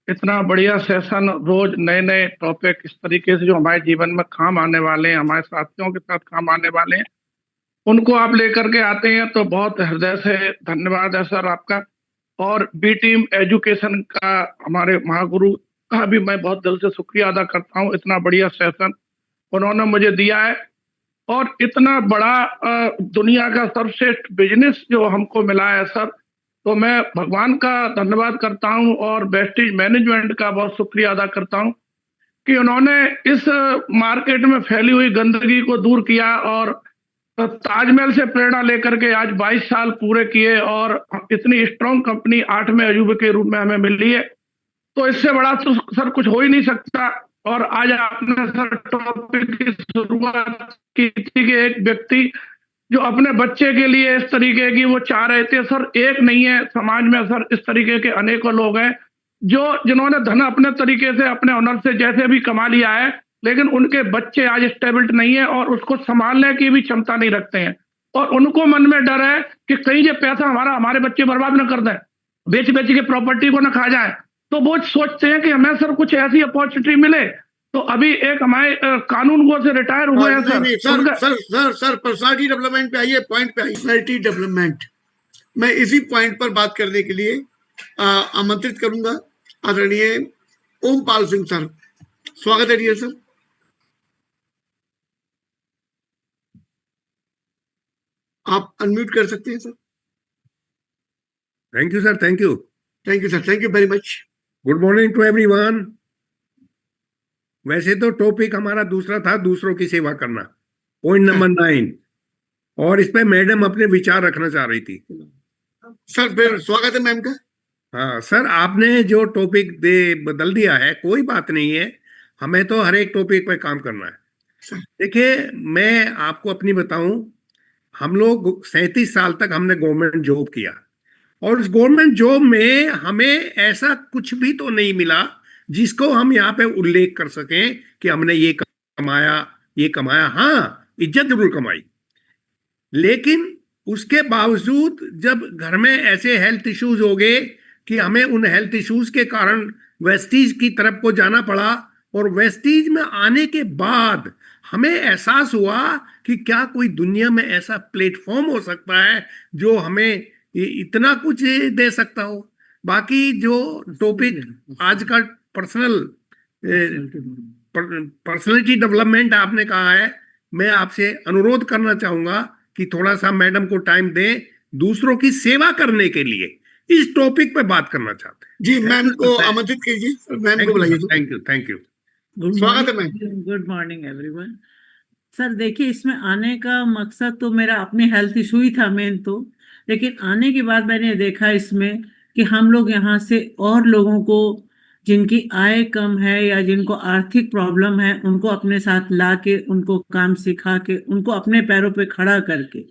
इतना बढ़िया सेशन, रोज नए नए टॉपिक इस तरीके से जो हमारे जीवन में काम आने वाले हैं, हमारे साथियों के साथ काम आने वाले हैं, उनको आप लेकर के आते हैं, तो बहुत हृदय से धन्यवाद है सर आपका। और बी टीम एजुकेशन का, हमारे महागुरु का भी मैं बहुत दिल से शुक्रिया अदा करता हूँ। इतना बढ़िया सेशन उन्होंने मुझे दिया है और इतना बड़ा दुनिया का सर्वश्रेष्ठ बिजनेस जो हमको मिला है सर, तो मैं भगवान का धन्यवाद करता हूं और वेस्टेज मैनेजमेंट का बहुत शुक्रिया अदा करता हूं कि उन्होंने इस मार्केट में फैली हुई गंदगी को दूर किया और ताजमहल से प्रेरणा लेकर के आज 22 साल पूरे किए और इतनी स्ट्रॉन्ग कंपनी 8वें अजूबे के रूप में हमें मिली है। तो इससे बड़ा तो सर कुछ हो ही नहीं सकता। और आज आपने सर टॉपिक की शुरुआत की थी कि एक व्यक्ति जो अपने बच्चे के लिए इस तरीके की वो चाह रहे थे सर, एक नहीं है समाज में सर, इस तरीके के अनेकों लोग हैं जिन्होंने धन अपने तरीके से अपने हुनर से जैसे भी कमा लिया है, लेकिन उनके बच्चे आज स्टेबल नहीं है और उसको संभालने की भी क्षमता नहीं रखते हैं। और उनको मन में डर है कि कहीं ये पैसा हमारे बच्चे बर्बाद न कर दें, बेच के प्रॉपर्टी को न खा जाए। तो वो सोचते हैं कि हमें सर कुछ ऐसी अपॉर्चुनिटी मिले। तो अभी एक हमारे कानून गो से रिटायर हुए हैं सर पर्सनालिटी डेवलपमेंट पे आइए, पॉइंट पे आइए। पर्सनालिटी डेवलपमेंट, मैं इसी पॉइंट पर बात करने के लिए आमंत्रित करूंगा आदरणीय ओमपाल सिंह सर। स्वागत है डियर सर। आप अनम्यूट कर सकते हैं sir. Thank you sir. Thank you. Thank you sir. Thank you very much. Good morning to everyone. वैसे तो टॉपिक हमारा दूसरा था, दूसरों की सेवा करना, पॉइंट नंबर 9, और इस पे मैडम अपने विचार रखना चाह रही थी। सर फिर स्वागत है मैम का। हाँ सर, आपने जो टॉपिक बदल दिया है, कोई बात नहीं है, हमें तो हर एक टॉपिक पे काम करना है। देखिए, मैं आपको अपनी बताऊं, हम लोग 37 साल तक हमने गवर्नमेंट जॉब किया और उस गवर्नमेंट जॉब में हमें ऐसा कुछ भी तो नहीं मिला जिसको हम यहाँ पे उल्लेख कर सकें कि हमने ये कमाया। हाँ, इज्जत जरूर कमाई, लेकिन उसके बावजूद जब घर में ऐसे हेल्थ इश्यूज हो गए कि हमें उन हेल्थ इश्यूज के कारण वेस्टीज की तरफ को जाना पड़ा, और वेस्टीज में आने के बाद हमें एहसास हुआ कि क्या कोई दुनिया में ऐसा प्लेटफॉर्म हो सकता है जो हमें इतना कुछ दे सकता हो। बाकी जो टॉपिक आज का पर्सनैलिटी डेवलपमेंट आपने कहा है, मैं आपसे अनुरोध करना चाहूंगा कि थोड़ा सा मैडम को टाइम दें, दूसरों की सेवा करने के लिए इस टॉपिक पे बात करना चाहते हैं। जी, मैम को आमंत्रित कीजिए, मैम को बुलाइए। Thank you. स्वागत है ma'am. Good morning everyone. Sir देखिए, इसमें आने का मकसद तो मेरा अपनी हेल्थ इशू ही था मेन तो, लेकिन आने के बाद मैंने देखा इसमें कि हम लोग यहाँ से और लोगों को जिनकी आय कम है या जिनको आर्थिक प्रॉब्लम है, उनको अपने साथ ला के, उनको काम सिखा के, उनको अपने पैरों पे खड़ा करके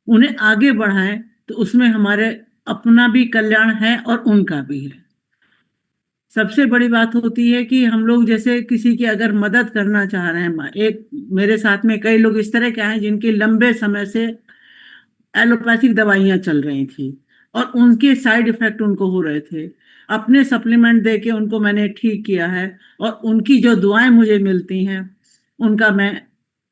उन्हें आगे बढ़ाएं, तो उसमें हमारे अपना भी कल्याण है और उनका भी है। सबसे बड़ी बात होती है कि हम लोग जैसे किसी की अगर मदद करना चाह रहे हैं, एक मेरे साथ में कई लोग इस तरह के हैं जिनके लंबे समय से एलोपैथिक दवाइयां चल रही थी और उनके साइड इफेक्ट उनको हो रहे थे। अपने सप्लीमेंट दे के उनको मैंने ठीक किया है और उनकी जो दुआएं मुझे मिलती हैं उनका मैं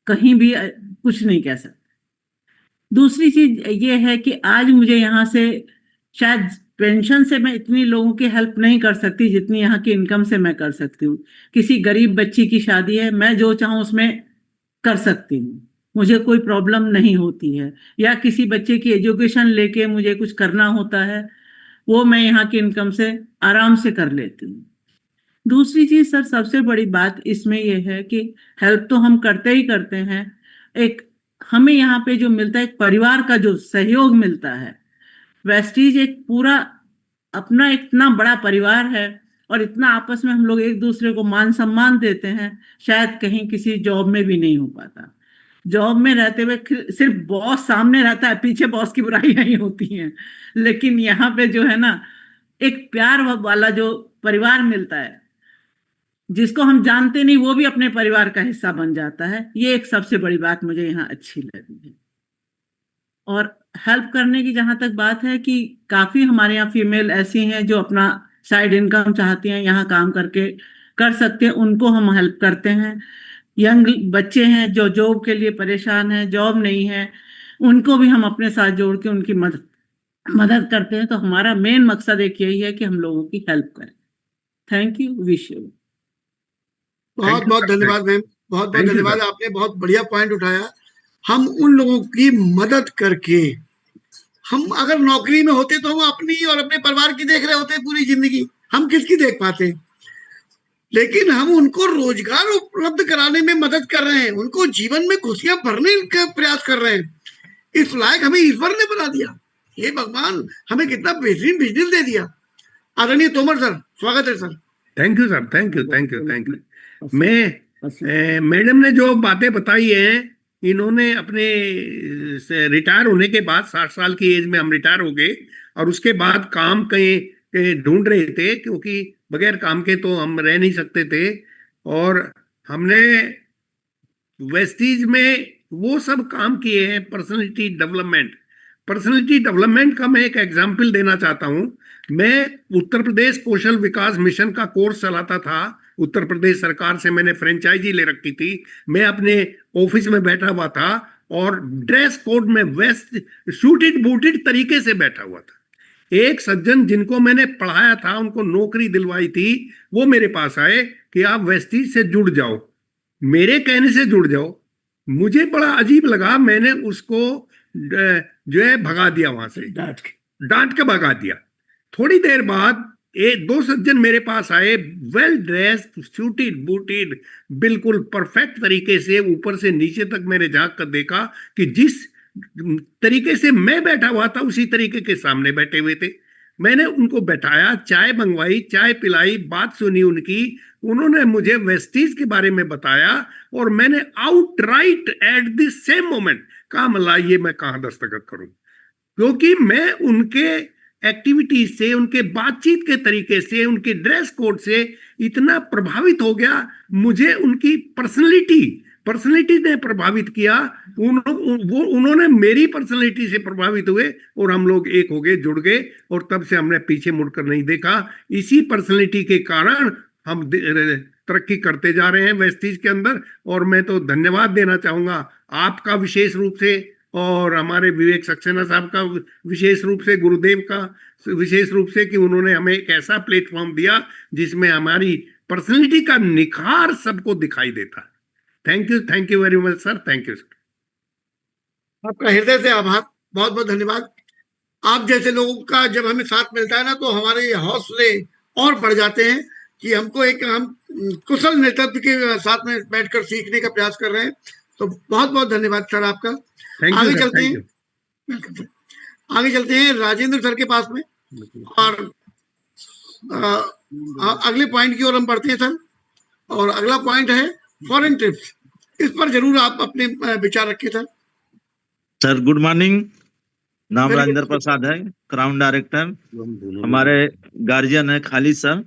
कहीं भी कुछ नहीं कह सकती। दूसरी चीज ये है कि आज मुझे यहाँ से शायद पेंशन से मैं इतनी लोगों की हेल्प नहीं कर सकती जितनी यहाँ की इनकम से मैं कर सकती हूँ। किसी गरीब बच्ची की शादी है, मैं जो चाहूँ उसमें कर सकती हूँ, मुझे कोई प्रॉब्लम नहीं होती है। या किसी बच्चे की एजुकेशन लेके मुझे कुछ करना होता है, वो मैं यहाँ की इनकम से आराम से कर लेती हूँ। दूसरी चीज सर, सबसे बड़ी बात इसमें यह है कि हेल्प तो हम करते ही करते हैं, एक हमें यहाँ पे जो मिलता है, एक परिवार का जो सहयोग मिलता है। वेस्टीज एक पूरा अपना इतना बड़ा परिवार है और इतना आपस में हम लोग एक दूसरे को मान सम्मान देते हैं, शायद कहीं किसी जॉब में भी नहीं हो पाता। जॉब में रहते हुए सिर्फ बॉस सामने रहता है, पीछे बॉस की बुराइयां ही होती हैं, लेकिन यहाँ पे जो है ना, एक प्यार वाला जो परिवार मिलता है, जिसको हम जानते नहीं वो भी अपने परिवार का हिस्सा बन जाता है। ये एक सबसे बड़ी बात मुझे यहाँ अच्छी लगी है। और हेल्प करने की जहां तक बात है कि काफी हमारे यहाँ फीमेल ऐसी हैं जो अपना साइड इनकम चाहती हैं, यहाँ काम करके कर सकते हैं, उनको हम हेल्प करते हैं। यंग बच्चे हैं जो जॉब के लिए परेशान हैं, जॉब नहीं है, उनको भी हम अपने साथ जोड़ के उनकी मदद करते हैं। तो हमारा मेन मकसद एक यही है कि हम लोगों की हेल्प करें। Thank you, wish you. बहुत बहुत धन्यवाद मैम, बहुत बहुत धन्यवाद, आपने बहुत बढ़िया पॉइंट उठाया। हम उन लोगों की मदद करके, हम अगर नौकरी में होते तो हम अपनी और अपने परिवार की देख रहे होते पूरी जिंदगी, हम किसकी देख पाते, लेकिन हम उनको रोजगार उपलब्ध कराने में मदद कर रहे हैं, उनको जीवन में खुशियां भरने का प्रयास कर रहे हैं। इस लायक हमें ईश्वर ने बना दिया, ये भगवान हमें कितना बेहतरीन बिजनेस दे दिया। आदरणीय तोमर सर, स्वागत है sir. Thank you sir, thank you, thank you, thank you. मैं मैडम ने जो बातें बताई हैं, इन्होंने अपने रिटायर होने के बाद 60 साल की एज में हम रिटायर हो गए और उसके बाद काम कहीं ढूंढ रहे थे, क्योंकि बगैर काम के तो हम रह नहीं सकते थे। और हमने वेस्टीज में वो सब काम किए हैं, पर्सनालिटी डेवलपमेंट का मैं एक एग्जाम्पल देना चाहता हूं। मैं उत्तर प्रदेश कौशल विकास मिशन का कोर्स चलाता था, उत्तर प्रदेश सरकार से मैंने फ्रेंचाइजी ले रखी थी। मैं अपने ऑफिस में बैठा हुआ था और ड्रेस कोड में वेस्ट शूटेड बूटेड तरीके से बैठा हुआ था। एक सज्जन जिनको मैंने पढ़ाया था, उनको नौकरी दिलवाई थी, वो मेरे पास आए कि आप वेस्टीज से जुड़ जाओ, मेरे कहने से जुड़ जाओ। मुझे बड़ा अजीब लगा, मैंने उसको जो है भगा दिया वहां से, डांट के भगा दिया। थोड़ी देर बाद दो सज्जन मेरे पास आए, वेल ड्रेस्ड, शूटेड बूटेड, बिल्कुल परफेक्ट तरीके से ऊपर से नीचे तक मैंने झांक कर देखा कि जिस तरीके से मैं बैठा हुआ था उसी तरीके के सामने बैठे हुए थे। मैंने उनको बैठाया, चाय मंगवाई, चाय पिलाई, बात सुनी उनकी, उन्होंने मुझे वेस्टीज के बारे में बताया और मैंने outright at the same moment कहा, मला ये मैं कहाँ दस्तखत करूं, क्योंकि मैं उनके एक्टिविटीज से, उनके बातचीत के तरीके से, उनके ड्रेस कोड से इतना प्रभावित हो गया। मुझे उनकी पर्सनैलिटी ने प्रभावित किया, उन्होंने मेरी पर्सनैलिटी से प्रभावित हुए और हम लोग एक हो गए, जुड़ गए और तब से हमने पीछे मुड़कर नहीं देखा। इसी पर्सनैलिटी के कारण हम तरक्की करते जा रहे हैं वेस्टीज के अंदर। और मैं तो धन्यवाद देना चाहूंगा आपका विशेष रूप से, और हमारे विवेक सक्सेना साहब का विशेष रूप से, गुरुदेव का विशेष रूप से, कि उन्होंने हमें एक ऐसा प्लेटफॉर्म दिया जिसमें हमारी पर्सनैलिटी का निखार सबको दिखाई देता है। Thank you very much sir, thank you sir. आपका हृदय से आभार, बहुत बहुत धन्यवाद। आप जैसे लोगों का जब हमें साथ मिलता है ना, तो हमारे हौसले और बढ़ जाते हैं कि हमको एक हम कुशल नेतृत्व के साथ में बैठकर सीखने का प्रयास कर रहे हैं। तो बहुत बहुत धन्यवाद सर आपका। आगे चलते हैं राजेंद्र सर के पास में, और अगले पॉइंट की ओर हम बढ़ते हैं सर। और अगला पॉइंट है फॉरेन ट्रिप्स, इस पर जरूर आप अपने विचार रखिए सर। सर गुड मॉर्निंग, नाम राजेंद्र प्रसाद है, क्राउन डायरेक्टर। हमारे गार्जियन है खालिद सर।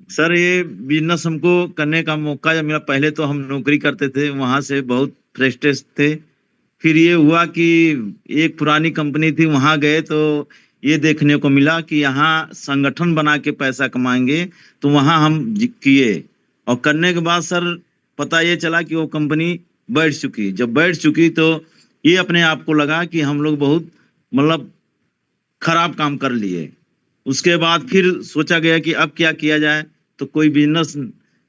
सर ये बिजनेस हमको करने का मौका जब मिला, पहले तो हम नौकरी करते थे, वहां से बहुत फ्रस्ट्रेट थे। फिर ये हुआ कि एक पुरानी कंपनी थी, वहां गए तो ये देखने को मिला कि यहाँ संगठन बना के पैसा कमाएंगे, तो वहां हम किए। और करने के बाद सर पता ये चला कि वो कंपनी बैठ चुकी। जब बैठ चुकी तो ये अपने आप को लगा कि हम लोग बहुत मतलब खराब काम कर लिए। उसके बाद फिर सोचा गया कि अब क्या किया जाए, तो कोई बिजनेस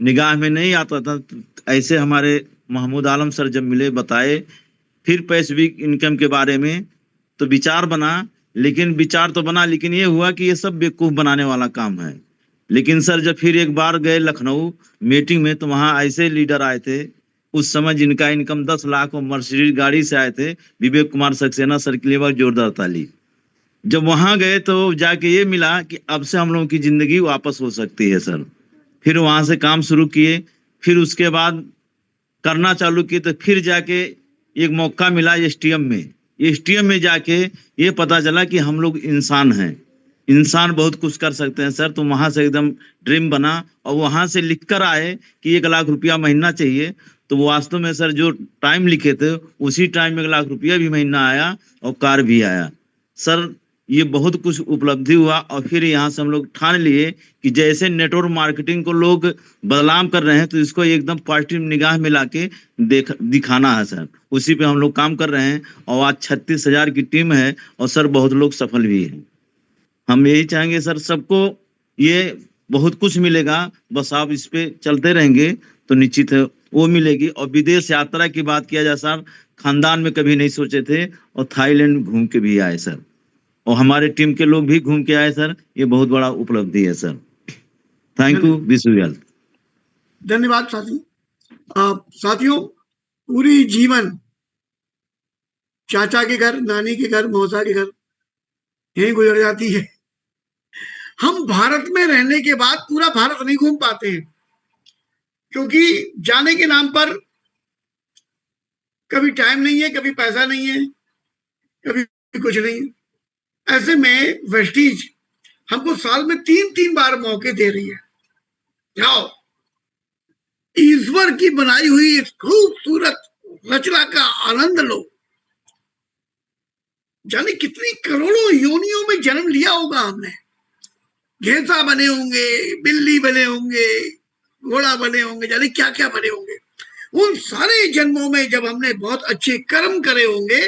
निगाह में नहीं आता था। ऐसे हमारे महमूद आलम सर जब मिले, बताए फिर पैसिविक इनकम के बारे में, तो विचार बना। लेकिन विचार तो बना, लेकिन ये हुआ कि ये सब बेवकूफ बनाने वाला काम है। लेकिन सर जब फिर एक बार गए लखनऊ मीटिंग में, तो वहां ऐसे लीडर आए थे उस समय जिनका इनकम 10 लाख और मर्सिडीज गाड़ी से आए थे, विवेक कुमार सक्सेना सर के लिए बार जोरदार ताली। जब वहां गए तो जाके ये मिला कि अब से हम लोगों की जिंदगी वापस हो सकती है सर। फिर वहां से काम शुरू किए, फिर उसके बाद करना चालू किए, तो फिर जाके एक मौका मिला एसटीएम में। एसटीएम में जाके ये पता चला कि हम लोग इंसान हैं, इंसान बहुत कुछ कर सकते हैं सर। तो वहां से एकदम ड्रीम बना, और वहां से लिख कर आए कि 1 लाख रुपया महीना चाहिए। तो वास्तव में सर जो टाइम लिखे थे उसी टाइम में 1 लाख रुपया भी महीना आया और कार भी आया सर। ये बहुत कुछ उपलब्धि हुआ। और फिर यहाँ से हम लोग ठान लिए कि जैसे नेटवर्क मार्केटिंग को लोग बदनाम कर रहे हैं, तो इसको एकदम पॉजिटिव निगाह में लाके दिखाना है सर। उसी पे हम लोग काम कर रहे हैं, और आज 36,000 की टीम है, और सर बहुत लोग सफल भी हैं। हम यही चाहेंगे सर, सबको ये बहुत कुछ मिलेगा, बस आप इस पे चलते रहेंगे तो निश्चित है वो मिलेगी। और विदेश यात्रा की बात किया जाए सर, खानदान में कभी नहीं सोचे थे, और थाईलैंड घूम के भी आए सर, और हमारे टीम के लोग भी घूम के आए सर। ये बहुत बड़ा उपलब्धि है sir. Thank you, wish you well. धन्यवाद साथी। साथियों, पूरी जीवन चाचा के घर, नानी के घर, मौसा के घर यहीं गुजर जाती है। हम भारत में रहने के बाद पूरा भारत नहीं घूम पाते हैं, क्योंकि जाने के नाम पर कभी टाइम नहीं है, कभी पैसा नहीं है, कभी कुछ नहीं है। ऐसे में वेस्टीज हमको साल में 3-3 बार मौके दे रही है, जाओ ईश्वर की बनाई हुई इस खूबसूरत रचना का आनंद लो। जाने कितनी करोड़ों योनियों में जन्म लिया होगा हमने। घेसा बने होंगे, बिल्ली बने होंगे, घोड़ा बने होंगे, जाने क्या क्या बने होंगे। उन सारे जन्मों में जब हमने बहुत अच्छे कर्म करे होंगे,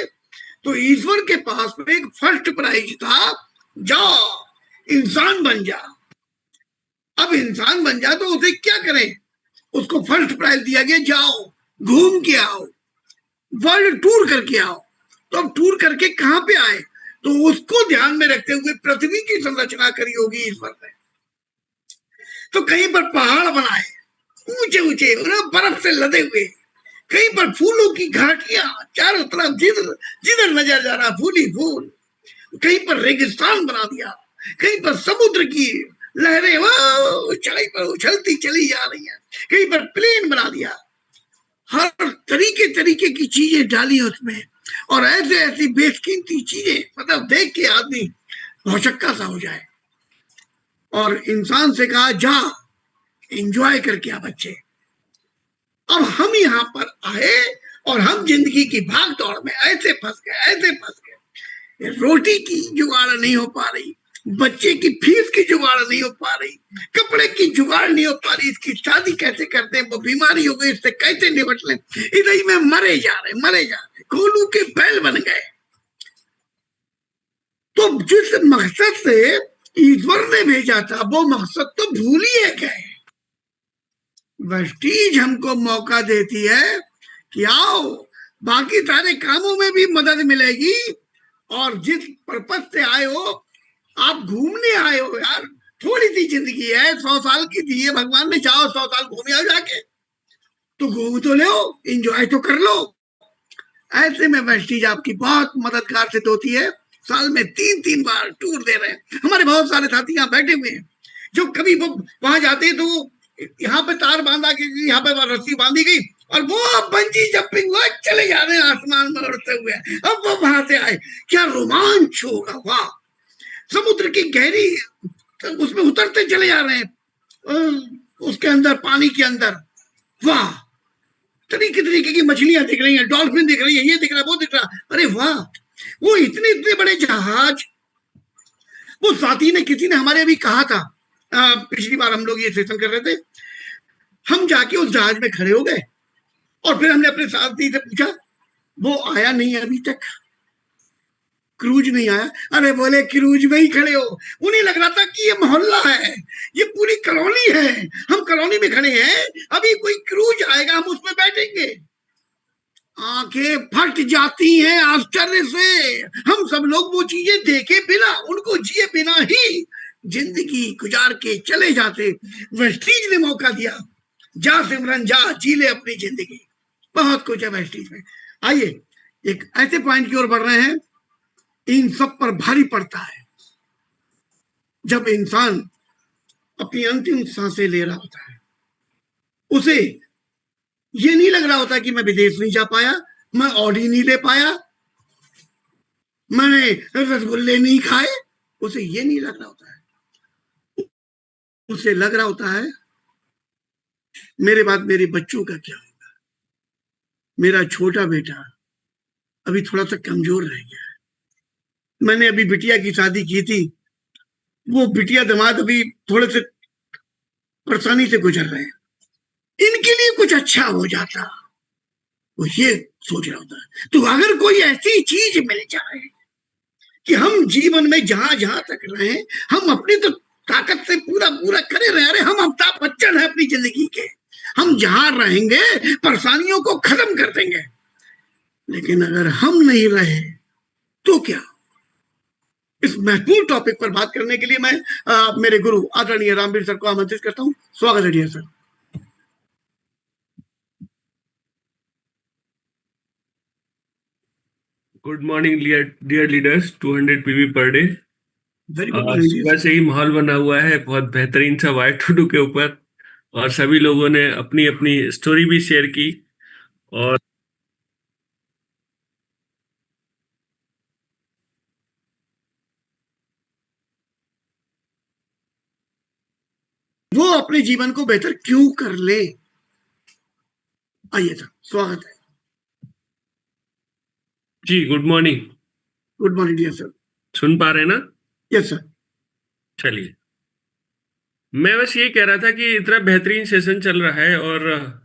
तो ईश्वर के पास में एक फर्स्ट प्राइज था, जाओ इंसान बन जा। अब इंसान बन जा तो उसे क्या करें? उसको फर्स्ट प्राइज दिया गया, जाओ घूम के आओ, वर्ल्ड टूर करके आओ। तो अब टूर करके कहां पे आए? तो उसको ध्यान में रखते हुए पृथ्वी की संरचना करी होगी ईश्वर ने। तो कहीं पर पहाड़ बनाए ऊंचे ऊंचे, बर्फ से लदे हुए, कहीं पर फूलों की घाटियां चारों तरफ, जिधर नजर जा रहा फूल ही फूल। कहीं पर रेगिस्तान बना दिया, कहीं पर समुद्र की लहरें वो ऊंचाई पर उछलती चली जा रही है, कहीं पर प्लेन बना दिया। हर तरीके की चीजें डाली उसमें, और ऐसे ऐसी बेशकीमती चीजें, मतलब देख के आदमी भौचक्का सा हो जाए। और इंसान से कहा, जा एंजॉय करके आ बच्चे। अब हम यहाँ पर आए और हम जिंदगी की भाग दौड़ में ऐसे फंस गए। रोटी की जुगाड़ नहीं हो पा रही, बच्चे की फीस की जुगाड़ नहीं हो पा रही, कपड़े की जुगाड़ नहीं हो पा रही, इसकी शादी कैसे करते हैं, वो बीमारी हो गई, इससे कैसे निपट लें, इधर ही में मरे जा रहे, कोलू के बैल बन गए। तो जिस मकसद से ईश्वर ने भेजा था, वो मकसद तो भूल ही गए। वेस्टीज हमको मौका देती है कि आओ, बाकी सारे कामों में भी मदद मिलेगी, और जिस पर्पस से आए हो, आप घूमने आए हो यार, थोड़ी सी जिंदगी है, 100 साल की दी है भगवान ने, जाओ 100 साल घूम आओ जाके, तो घूम तो लो, एंजॉय तो कर लो। ऐसे में वेस्टीज आपकी बहुत मददगार सिद्ध होती है। साल में 3-3 बार टूर दे रहे हैं। हमारे बहुत सारे साथी यहाँ बैठे हुए हैं, जो कभी वो वहां जाते हैं तो यहाँ पे तार बांधा के, यहाँ पे रस्सी बांधी गई, और वो बंजी जंपिंग वो चले जा रहे हैं आसमान में उड़ते हुए। अब वो वहां से आए, क्या रोमांच होगा, वाह। समुद्र की गहरी उसमें उतरते चले जा रहे हैं, उसके अंदर, पानी के अंदर, वाह, तरीके की मछलियां दिख रही हैं, डॉल्फिन दिख रही है, ये दिख रहा, वो दिख रहा, अरे वाह। वो इतने बड़े जहाज, वो साथी ने, किसी ने हमारे अभी कहा था, पिछली बार हम लोग ये सेशन कर रहे थे, हम जाके उस जहाज में खड़े हो गए, और फिर हमने अपने साथी से पूछा वो आया नहीं अभी तक, क्रूज नहीं आया। अरे बोले क्रूज में ही खड़े हो, उन्हें लग रहा था कि ये मोहल्ला है, ये पूरी कॉलोनी है, हम कॉलोनी में खड़े हैं, अभी कोई क्रूज आएगा हम उसमें बैठेंगे। आंखें फट जाती हैं आश्चर्य से। हम सब लोग वो चीजें देखे बिना, उनको जिए बिना ही जिंदगी गुजार के चले जाते। वेस्टीज ने मौका दिया, जा सिमरन जा, जी ले अपनी जिंदगी। बहुत कुछ है वेस्टीज में। आइए एक ऐसे पॉइंट की ओर बढ़ रहे हैं, इन सब पर भारी पड़ता है जब इंसान अपनी अंतिम सांसें ले रहा होता है। उसे ये नहीं लग रहा होता कि मैं विदेश नहीं जा पाया, मैं ऑडी नहीं ले पाया, मैंने रसगुल्ले नहीं खाए। उसे ये नहीं लग रहा होता है, उसे लग रहा होता है मेरे बाद मेरे बच्चों का क्या होगा, मेरा छोटा बेटा अभी थोड़ा सा कमजोर रह गया है, मैंने अभी बिटिया की शादी की थी, वो बिटिया दामाद अभी थोड़े से परेशानी से गुजर रहे हैं, इनके लिए कुछ अच्छा हो जाता, वो ये सोच रहा होता है। तो अगर कोई ऐसी चीज मिल जाए कि हम जीवन में जहां जहां तक रहे, हम अपनी तो ताकत से पूरा पूरा करे रहे, अरे हम अमिताभ बच्चन है अपनी जिंदगी के, हम जहां रहेंगे परेशानियों को खत्म कर देंगे। लेकिन अगर हम नहीं रहे तो क्या? इस महत्वपूर्ण टॉपिक पर बात करने के लिए मैं मेरे गुरु आदरणीय रामवीर सर को आमंत्रित करता हूं। स्वागत है dear sir. Good morning dear leaders, 200 PV per day. Very good morning. सुबह से ही माहौल बना हुआ है बहुत बेहतरीन सा Y22 के ऊपर, और सभी लोगों ने अपनी अपनी स्टोरी भी शेयर की। और वो अपने जीवन को बेहतर क्यों कर ले। आइए सर, स्वागत है जी। Good morning. Good morning dear sir. सुन पा रहे हैं ना? Yes sir. चलिए, मैं बस ये कह रहा था कि इतना बेहतरीन सेशन चल रहा है, और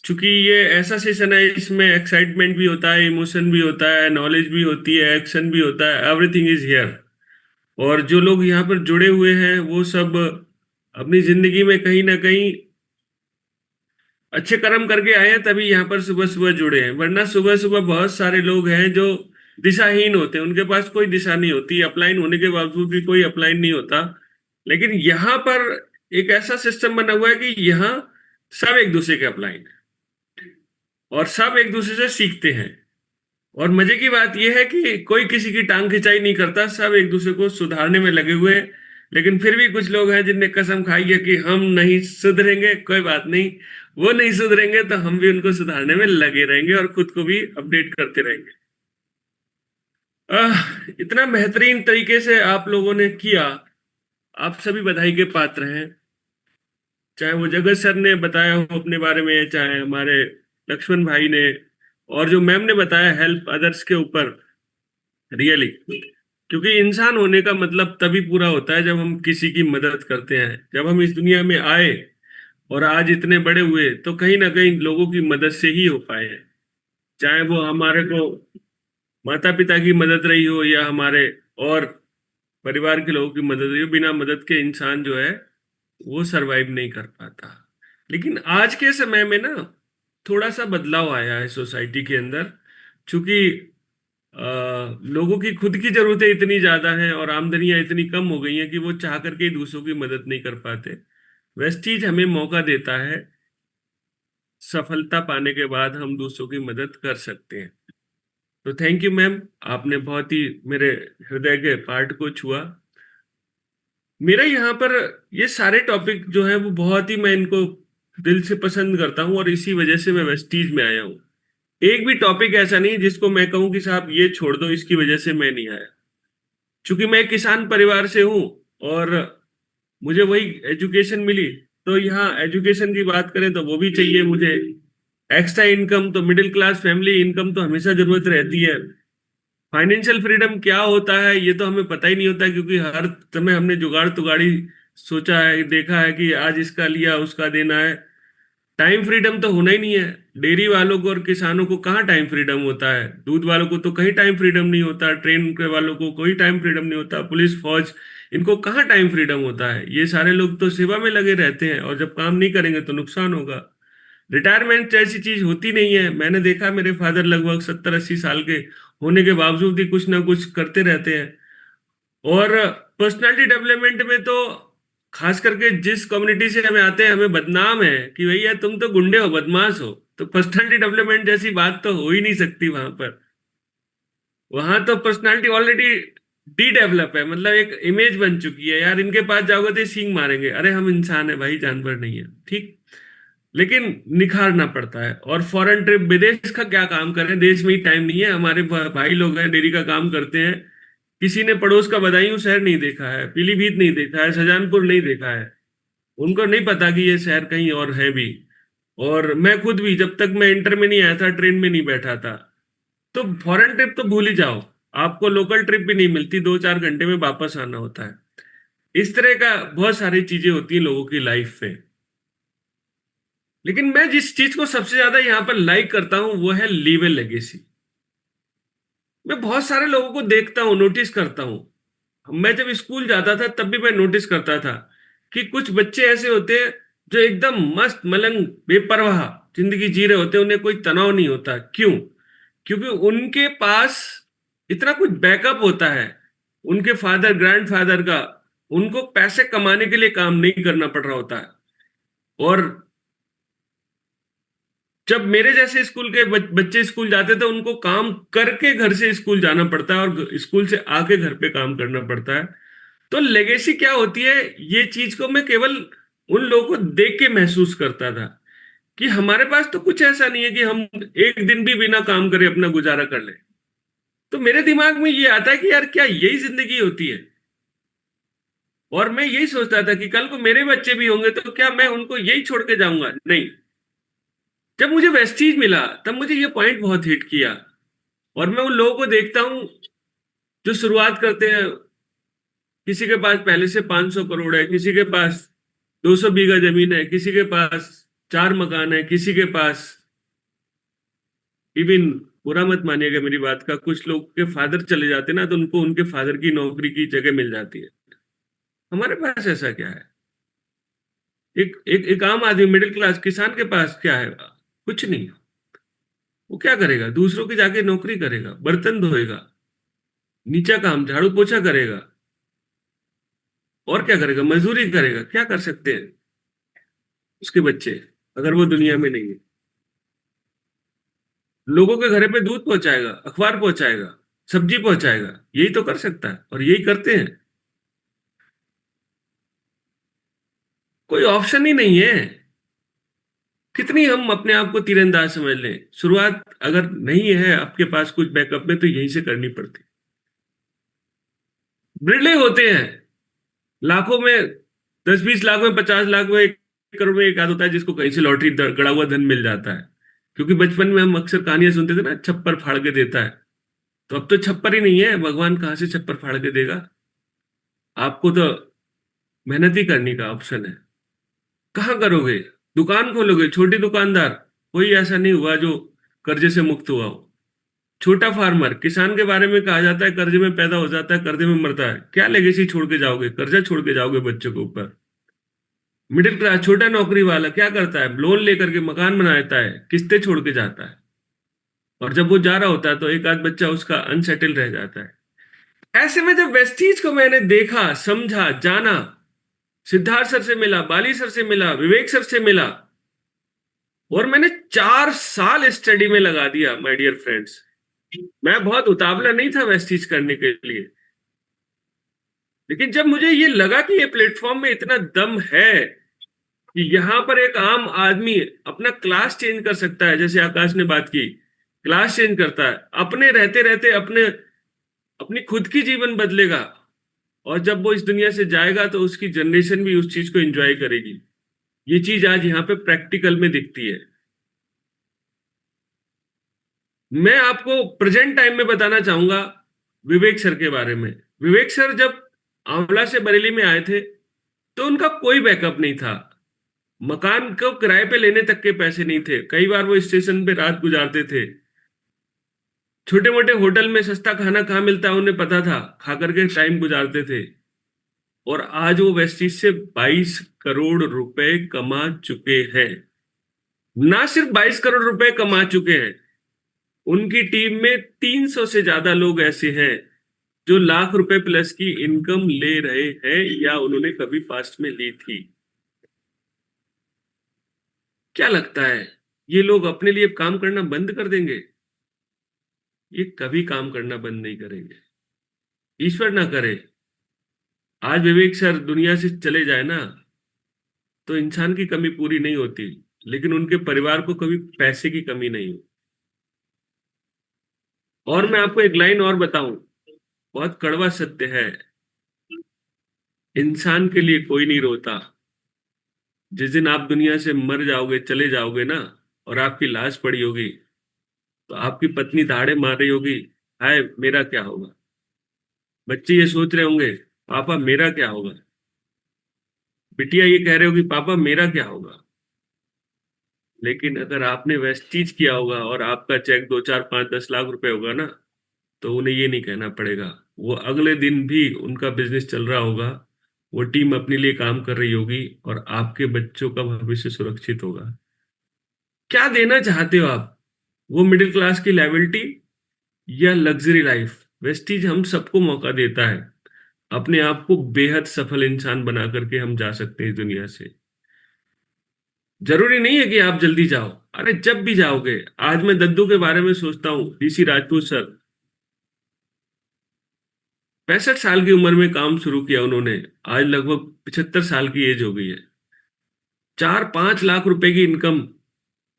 चूंकि ये ऐसा सेशन है, इसमें एक्साइटमेंट भी होता है, इमोशन भी होता है, नॉलेज भी होती है, एक्शन भी होता है, एवरीथिंग इज हियर। और जो लोग यहाँ पर जुड़े हुए हैं वो सब अपनी जिंदगी में कहीं ना कहीं अच्छे कर्म करके आए हैं, तभी यहाँ पर सुबह सुबह जुड़े हैं। वरना सुबह सुबह बहुत सारे लोग हैं जो दिशाहीन होते हैं, उनके पास कोई दिशा नहीं होती, अपलाइन होने के बावजूद भी कोई अपलाइन नहीं होता। लेकिन यहाँ पर एक ऐसा सिस्टम बना हुआ है कि यहाँ सब एक दूसरे के अपलाइन है और सब एक दूसरे से सीखते हैं। और मजे की बात यह है कि कोई किसी की टांग खिंचाई नहीं करता, सब एक दूसरे को सुधारने में लगे हुए हैं। लेकिन फिर भी कुछ लोग हैं जिनने कसम खाई है कि हम नहीं सुधरेंगे। कोई बात नहीं, वो नहीं सुधरेंगे तो हम भी उनको सुधारने में लगे रहेंगे और खुद को भी अपडेट करते रहेंगे। इतना बेहतरीन तरीके से आप लोगों ने किया, आप सभी बधाई के पात्र हैं। चाहे वो जगत सर ने बताया हो अपने बारे में, चाहे हमारे लक्ष्मण भाई ने, और जो मैम ने बताया हेल्प अदर्स के ऊपर। रियली, क्योंकि इंसान होने का मतलब तभी पूरा होता है जब हम किसी की मदद करते हैं। जब हम इस दुनिया में आए और आज इतने बड़े हुए तो कहीं ना कहीं लोगों की मदद से ही हो पाए हैं। चाहे वो हमारे को माता पिता की मदद रही हो या हमारे और परिवार के लोगों की मदद रही हो, बिना मदद के इंसान जो है वो सरवाइव नहीं कर पाता। लेकिन आज के समय में ना थोड़ा सा बदलाव आया है सोसाइटी के अंदर, क्योंकि लोगों की खुद की जरूरतें इतनी ज्यादा हैं और आमदनियां इतनी कम हो गई हैं कि वो चाह करके ही दूसरों की मदद नहीं कर पाते। वेस्टीज हमें मौका देता है, सफलता पाने के बाद हम दूसरों की मदद कर सकते हैं। तो थैंक यू मैम, आपने बहुत ही मेरे हृदय के पार्ट को छुआ। मेरा यहाँ पर ये सारे टॉपिक जो है वो बहुत ही, मैं इनको दिल से पसंद करता हूँ और इसी वजह से मैं वेस्टीज में आया हूँ। एक भी टॉपिक ऐसा नहीं जिसको मैं कहूँ कि साहब ये छोड़ दो, इसकी वजह से मैं नहीं आया। चूंकि मैं किसान परिवार से हूँ और मुझे वही एजुकेशन मिली, तो यहाँ एजुकेशन की बात करें तो वो भी चाहिए मुझे। एक्स्ट्रा इनकम तो मिडिल क्लास फैमिली इनकम तो हमेशा जरूरत रहती है। फाइनेंशियल फ्रीडम क्या होता है ये तो हमें पता ही नहीं होता, क्योंकि हर समय हमने जुगाड़ तुगाड़ी सोचा है, देखा है कि आज इसका लिया उसका देना है। टाइम फ्रीडम तो होना ही नहीं है। डेयरी वालों को और किसानों को कहाँ टाइम फ्रीडम होता है, दूध वालों को तो कहीं टाइम फ्रीडम नहीं होता, ट्रेन के वालों को कोई टाइम फ्रीडम नहीं होता, पुलिस फौज इनको कहाँ टाइम फ्रीडम होता है। ये सारे लोग तो सेवा में लगे रहते हैं और जब काम नहीं करेंगे तो नुकसान होगा। रिटायरमेंट जैसी चीज होती नहीं है। मैंने देखा मेरे फादर लगभग 70-80 साल के होने के बावजूद भी कुछ ना कुछ करते रहते हैं। और पर्सनालिटी डेवलपमेंट में तो खास करके जिस कम्युनिटी से हमें आते हैं, हमें बदनाम है कि भैया तुम तो गुंडे हो, बदमाश हो, तो पर्सनालिटी डेवलपमेंट जैसी बात तो हो ही नहीं सकती वहां पर। वहां तो पर्सनालिटी ऑलरेडी डी डेवलप है, मतलब एक इमेज बन चुकी है। यार इनके पास जाओगे तो सींग मारेंगे, अरे हम इंसान है भाई, जानवर नहीं है, ठीक। लेकिन निखारना पड़ता है। और फॉरेन ट्रिप, विदेश का क्या काम करें, देश में ही टाइम नहीं है। हमारे भाई लोग हैं डेयरी का काम करते हैं, किसी ने पड़ोस का बदायूं शहर नहीं देखा है, पीलीभीत नहीं देखा है, शाहजहानपुर नहीं देखा है, उनको नहीं पता कि ये शहर कहीं और है भी। और मैं खुद भी जब तक मैं इंटर में नहीं आया था, ट्रेन में नहीं बैठा था। तो फॉरेन ट्रिप तो भूल ही जाओ, आपको लोकल ट्रिप भी नहीं मिलती, 2-4 घंटे में वापस आना होता है। इस तरह का बहुत सारी चीजें होती है लोगों की लाइफ में। लेकिन मैं जिस चीज को सबसे ज्यादा यहाँ पर लाइक करता हूं वो है लीव ए लेगेसी। मैं बहुत सारे लोगों को देखता हूं, नोटिस करता हूं। मैं जब स्कूल जाता था तब भी मैं नोटिस करता था कि कुछ बच्चे ऐसे होते हैं जो एकदम मस्त मलंग बेपरवाह जिंदगी जी रहे होते हैं, उन्हें कोई तनाव नहीं होता। क्यों? क्योंकि उनके पास इतना कुछ बैकअप होता है, उनके फादर ग्रैंडफादर का, उनको पैसे कमाने के लिए काम नहीं करना पड़ रहा होता है। और जब मेरे जैसे स्कूल के बच्चे स्कूल जाते थे, उनको काम करके घर से स्कूल जाना पड़ता है और स्कूल से आके घर पे काम करना पड़ता है। तो लेगेसी क्या होती है, ये चीज को मैं केवल उन लोगों को देख के महसूस करता था कि हमारे पास तो कुछ ऐसा नहीं है कि हम एक दिन भी बिना काम करे अपना गुजारा कर ले। तो मेरे दिमाग में ये आता है कि यार क्या यही जिंदगी होती है? और मैं यही सोचता था कि कल को मेरे बच्चे भी होंगे तो क्या मैं उनको यही छोड़ के जाऊंगा? नहीं। जब मुझे वेस्टीज मिला तब मुझे ये पॉइंट बहुत हिट किया। और मैं उन लोगों को देखता हूं जो शुरुआत करते हैं, किसी के पास पहले से 500 करोड़ है, किसी के पास 200 बीघा जमीन है, किसी के पास 4 मकान है, किसी के पास इवन, बुरा मत मानिएगा मेरी बात का, कुछ लोग के फादर चले जाते ना तो उनको उनके फादर की नौकरी की जगह मिल जाती है। हमारे पास ऐसा क्या है? एक आम आदमी, मिडिल क्लास किसान के पास क्या है? कुछ नहीं। वो क्या करेगा? दूसरों की जाके नौकरी करेगा, बर्तन धोएगा, नीचा काम झाड़ू पोछा करेगा, और क्या करेगा? मजदूरी करेगा। क्या कर सकते हैं उसके बच्चे अगर वो दुनिया में नहीं है? लोगों के घर पे दूध पहुंचाएगा, अखबार पहुंचाएगा, सब्जी पहुंचाएगा, यही तो कर सकता है और यही करते हैं। कोई ऑप्शन ही नहीं है। कितनी हम अपने आप को तीरंदाज समझ लें, शुरुआत अगर नहीं है आपके पास कुछ बैकअप में तो यहीं से करनी पड़ती। बिरले होते हैं लाखों में, 10-20 लाख में, 50 लाख में, 1 करोड़ में एक आध होता है जिसको कहीं से लॉटरी गड़ा हुआ धन मिल जाता है। क्योंकि बचपन में हम अक्सर कहानियां सुनते थे ना, छप्पर फाड़ के देता है। तो अब तो छप्पर ही नहीं है, भगवान कहां से छप्पर फाड़ के देगा? आपको तो मेहनत ही करने का ऑप्शन है। कहाँ करोगे? दुकान खोलोगे, छोटी दुकानदार, कोई ऐसा नहीं हुआ जो कर्जे से मुक्त हुआ हो। छोटा फार्मर, किसान के बारे में कहा जाता है कर्जे में पैदा हो जाता है, कर्जे में मरता है। क्या लेगेसी छोड़ के जाओगे? कर्जा छोड़ के जाओगे बच्चों के ऊपर। मिडिल क्लास, छोटा नौकरी वाला क्या करता है? लोन लेकर के मकान बनाता है, किस्तें छोड़ के जाता है। और जब वो जा रहा होता है तो एक आध बच्चा उसका अनसेटल रह जाता है। ऐसे में जब वेस्टीज को मैंने देखा, समझा, जाना, सिद्धार्थ सर से मिला, बाली सर से मिला, विवेक सर से मिला, और मैंने 4 साल स्टडी में लगा दिया। माय डियर फ्रेंड्स, मैं बहुत उतावला नहीं था वेस्टीज करने के लिए, लेकिन जब मुझे ये लगा कि ये प्लेटफॉर्म में इतना दम है कि यहां पर एक आम आदमी अपना क्लास चेंज कर सकता है, जैसे आकाश ने बात की, क्लास चेंज करता है, अपने रहते रहते अपनी खुद की जीवन बदलेगा, और जब वो इस दुनिया से जाएगा तो उसकी जनरेशन भी उस चीज को एंजॉय करेगी। ये चीज आज यहाँ पे प्रैक्टिकल में दिखती है। मैं आपको प्रेजेंट टाइम में बताना चाहूंगा विवेक सर के बारे में। विवेक सर जब आंवला से बरेली में आए थे तो उनका कोई बैकअप नहीं था। मकान को किराए पे लेने तक के पैसे नहीं थे। कई बार वो स्टेशन पे रात गुजारते थे। छोटे मोटे होटल में सस्ता खाना कहाँ मिलता है उन्हें पता था, खा करके टाइम गुजारते थे। और आज वो वेस्टीज से 22 करोड़ रुपए कमा चुके हैं। ना सिर्फ 22 करोड़ रुपए कमा चुके हैं, उनकी टीम में 300 से ज्यादा लोग ऐसे हैं जो लाख रुपए प्लस की इनकम ले रहे हैं या उन्होंने कभी पास्ट में ली थी। क्या लगता है ये लोग अपने लिए काम करना बंद कर देंगे? ये कभी काम करना बंद नहीं करेंगे, ईश्वर ना करे। आज विवेक सर दुनिया से चले जाए ना, तो इंसान की कमी पूरी नहीं होती, लेकिन उनके परिवार को कभी पैसे की कमी नहीं हो। और मैं आपको एक लाइन और बताऊं, बहुत कड़वा सत्य है, इंसान के लिए कोई नहीं रोता। जिस दिन आप दुनिया से मर जाओगे, चले जाओगे ना, और आपकी लाश पड़ी होगी, तो आपकी पत्नी दाड़े मार रही होगी, हाय मेरा क्या होगा। बच्चे ये सोच रहे होंगे, पापा मेरा क्या होगा। बिटिया ये कह रहे होगी, पापा मेरा क्या होगा। लेकिन अगर आपने वेस्टीज किया होगा और आपका चेक 2, 4, 5, 10 लाख रुपए होगा ना, तो उन्हें ये नहीं कहना पड़ेगा। वो अगले दिन भी उनका बिजनेस चल रहा होगा, वो टीम अपने लिए काम कर रही होगी और आपके बच्चों का भविष्य सुरक्षित होगा। क्या देना चाहते हो आप? वो मिडिल क्लास की लायबिलिटी या लग्जरी लाइफ? वेस्टीज हम सबको मौका देता है, अपने आप को बेहद सफल इंसान बना करके हम जा सकते हैं इस दुनिया से। जरूरी नहीं है कि आप जल्दी जाओ, अरे जब भी जाओगे। आज मैं दद्दू के बारे में सोचता हूँ, डीसी राजपूत सर, 65 साल की उम्र में काम शुरू किया उन्होंने, आज लगभग 75 साल की एज हो गई है। 4-5 लाख रुपए की इनकम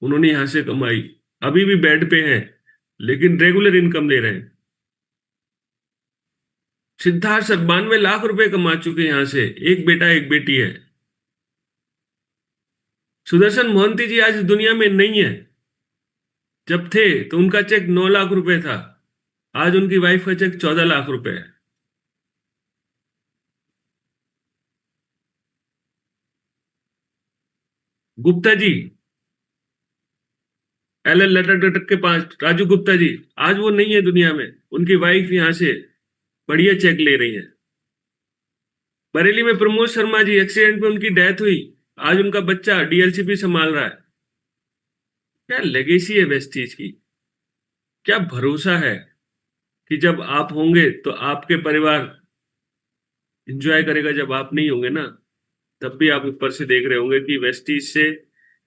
उन्होंने यहां से कमाई, अभी भी बेड पे हैं लेकिन रेगुलर इनकम ले रहे हैं। सिद्धार्थ सर 92 लाख रुपए कमा चुके यहां से, एक बेटा एक बेटी है। सुदर्शन मोहंती जी आज दुनिया में नहीं है, जब थे तो उनका चेक 9 लाख रुपए था, आज उनकी वाइफ का चेक 14 लाख रुपए है। गुप्ता जी, एल एल लटक के पास राजू गुप्ता जी, आज वो नहीं है दुनिया में, उनकी वाइफ यहां से बढ़िया चेक ले रही है। बरेली में प्रमोद शर्मा जी, एक्सीडेंट में उनकी डेथ हुई, आज उनका बच्चा डीएलसीपी संभाल रहा है। क्या लेगेसी है वेस्टीज की, क्या भरोसा है कि जब आप होंगे तो आपके परिवार एंजॉय करेगा, जब आप नहीं होंगे ना, तब भी आप ऊपर से देख रहे होंगे कि वेस्टीज से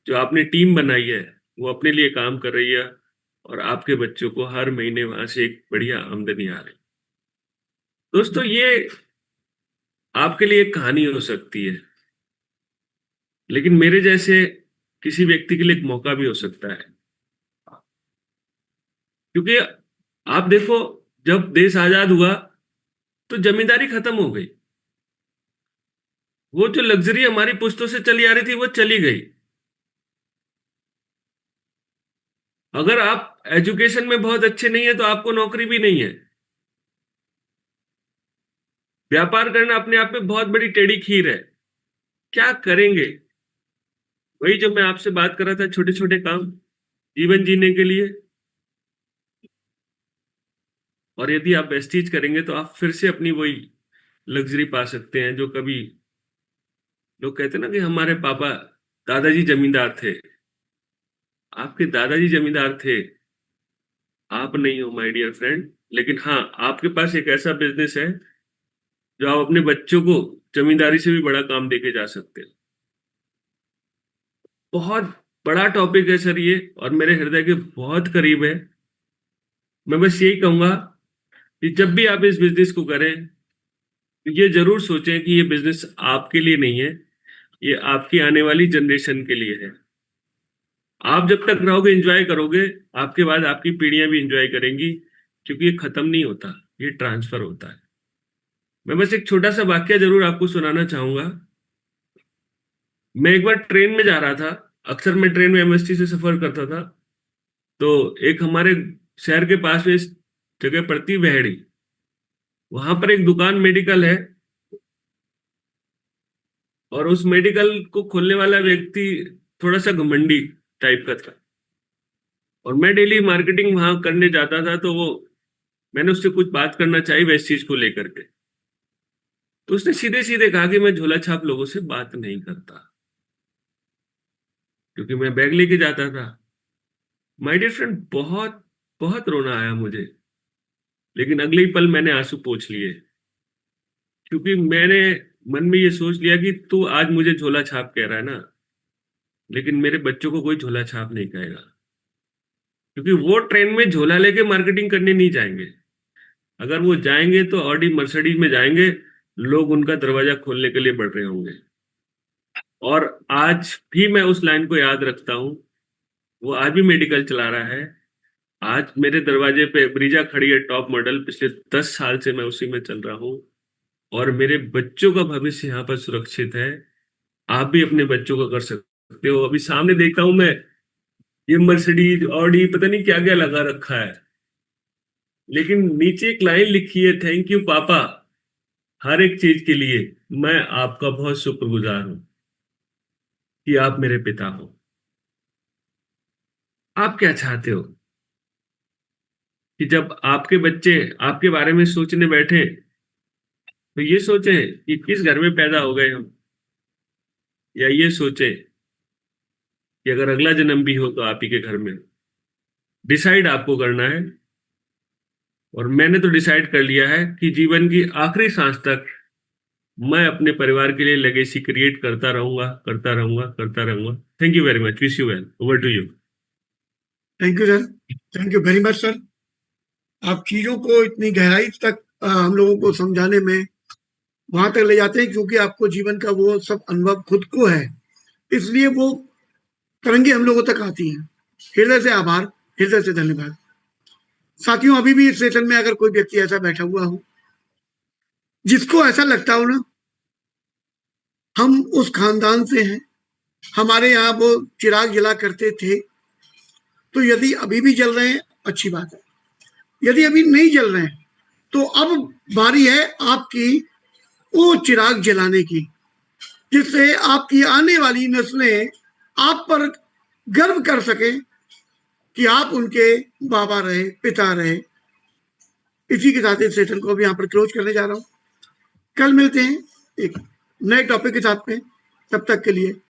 जो आपने टीम बनाई है वो अपने लिए काम कर रही है और आपके बच्चों को हर महीने वहां से एक बढ़िया आमदनी आ रही। दोस्तों, ये आपके लिए एक कहानी हो सकती है, लेकिन मेरे जैसे किसी व्यक्ति के लिए एक मौका भी हो सकता है। क्योंकि आप देखो, जब देश आजाद हुआ तो जमींदारी खत्म हो गई, वो जो लग्जरी हमारी पुश्तों से चली आ रही थी वो चली गई। अगर आप एजुकेशन में बहुत अच्छे नहीं है तो आपको नौकरी भी नहीं है। व्यापार करना अपने आप में बहुत बड़ी टेढ़ी खीर है, क्या करेंगे? वही जो मैं आपसे बात कर रहा था, छोटे छोटे काम जीवन जीने के लिए। और यदि आप वेस्टीज करेंगे तो आप फिर से अपनी वही लग्जरी पा सकते हैं जो कभी लोग कहते ना कि हमारे पापा दादाजी जमींदार थे। आपके दादाजी जमींदार थे, आप नहीं हो माय डियर फ्रेंड, लेकिन हाँ, आपके पास एक ऐसा बिजनेस है जो आप अपने बच्चों को जमींदारी से भी बड़ा काम देके जा सकते हैं। बहुत बड़ा टॉपिक है सर ये, और मेरे हृदय के बहुत करीब है। मैं बस यही कहूंगा कि जब भी आप इस बिजनेस को करें तो ये जरूर सोचें कि ये बिजनेस आपके लिए नहीं है, ये आपकी आने वाली जनरेशन के लिए है। आप जब तक रहोगे एंजॉय करोगे, आपके बाद आपकी पीढ़ियां भी एंजॉय करेंगी, क्योंकि ये खत्म नहीं होता, ये ट्रांसफर होता है। मैं बस एक छोटा सा वाक्य जरूर आपको सुनाना चाहूंगा। मैं एक बार ट्रेन में जा रहा था, अक्सर मैं ट्रेन में एमएसटी से सफर करता था, तो एक हमारे शहर के पास में इस जगह पड़ती वहड़ी, वहां पर एक दुकान मेडिकल है और उस मेडिकल को खोलने वाला व्यक्ति थोड़ा सा घमंडी टाइप का था, और मैं डेली मार्केटिंग वहां करने जाता था, तो मैंने उससे कुछ बात करना चाहिए वैसे चीज को लेकर के, तो उसने सीधे सीधे कहा कि मैं झोला छाप लोगों से बात नहीं करता, क्योंकि मैं बैग लेके जाता था। माय डियर फ्रेंड, बहुत बहुत रोना आया मुझे, लेकिन अगले ही पल मैंने आंसू पोंछ लिए, क्योंकि मैंने मन में ये सोच लिया कि तू आज मुझे झोला छाप कह रहा है ना, लेकिन मेरे बच्चों को कोई झोला छाप नहीं कहेगा, क्योंकि वो ट्रेन में झोला लेके मार्केटिंग करने नहीं जाएंगे। अगर वो जाएंगे तो ऑडी मर्सिडीज में जाएंगे, लोग उनका दरवाजा खोलने के लिए बढ़ रहे होंगे। और आज भी मैं उस लाइन को याद रखता हूँ, वो आज भी मेडिकल चला रहा है। आज मेरे दरवाजे पे ब्रीजा खड़ी है, टॉप मॉडल, पिछले 10 साल से मैं उसी में चल रहा हूँ, और मेरे बच्चों का भविष्य यहाँ पर सुरक्षित है। आप भी अपने बच्चों को कर सकते हो। अभी सामने देखता हूं मैं, ये मर्सिडीज ऑडी पता नहीं क्या क्या लगा रखा है, लेकिन नीचे एक लाइन लिखी है, थैंक यू पापा, हर एक चीज के लिए मैं आपका बहुत शुक्रगुजार हूं कि आप मेरे पिता हो। आप क्या चाहते हो कि जब आपके बच्चे आपके बारे में सोचने बैठे तो ये सोचें कि किस घर में पैदा हो गए हम, या ये सोचें कि अगर अगला जन्म भी हो तो आप ही के घर में। डिसाइड आपको करना है, और मैंने तो डिसाइड कर लिया है कि जीवन की आखिरी सांस तक मैं अपने परिवार के लिए लेगेसी क्रिएट करता रहूंगा, करता रहूंगा, करता रहूंगा। Thank you very much, wish you well, over to you. Thank you sir, thank you very much sir. आप चीजों को इतनी गहराई तक हम लोगों को समझाने में वहां तक ले जाते हैं, क्योंकि आपको जीवन का वो सब अनुभव खुद को है, इसलिए वो तरंगे हम लोगों तक आती हैं। हृदय से आभार, हृदय से धन्यवाद। साथियों, अभी भी इस सेशन में अगर कोई व्यक्ति ऐसा बैठा हुआ हो जिसको ऐसा लगता हो ना, हम उस खानदान से हैं, हमारे यहाँ वो चिराग जला करते थे, तो यदि अभी भी जल रहे हैं अच्छी बात है, यदि अभी नहीं जल रहे हैं तो अब बारी है आपकी वो चिराग जलाने की, जिससे आपकी आने वाली नस्लें आप पर गर्व कर सके कि आप उनके बाबा रहे, पिता रहे। इसी के साथ इस सेशन को अभी यहाँ पर क्लोज करने जा रहा हूँ। कल मिलते हैं एक नए टॉपिक के साथ में, तब तक के लिए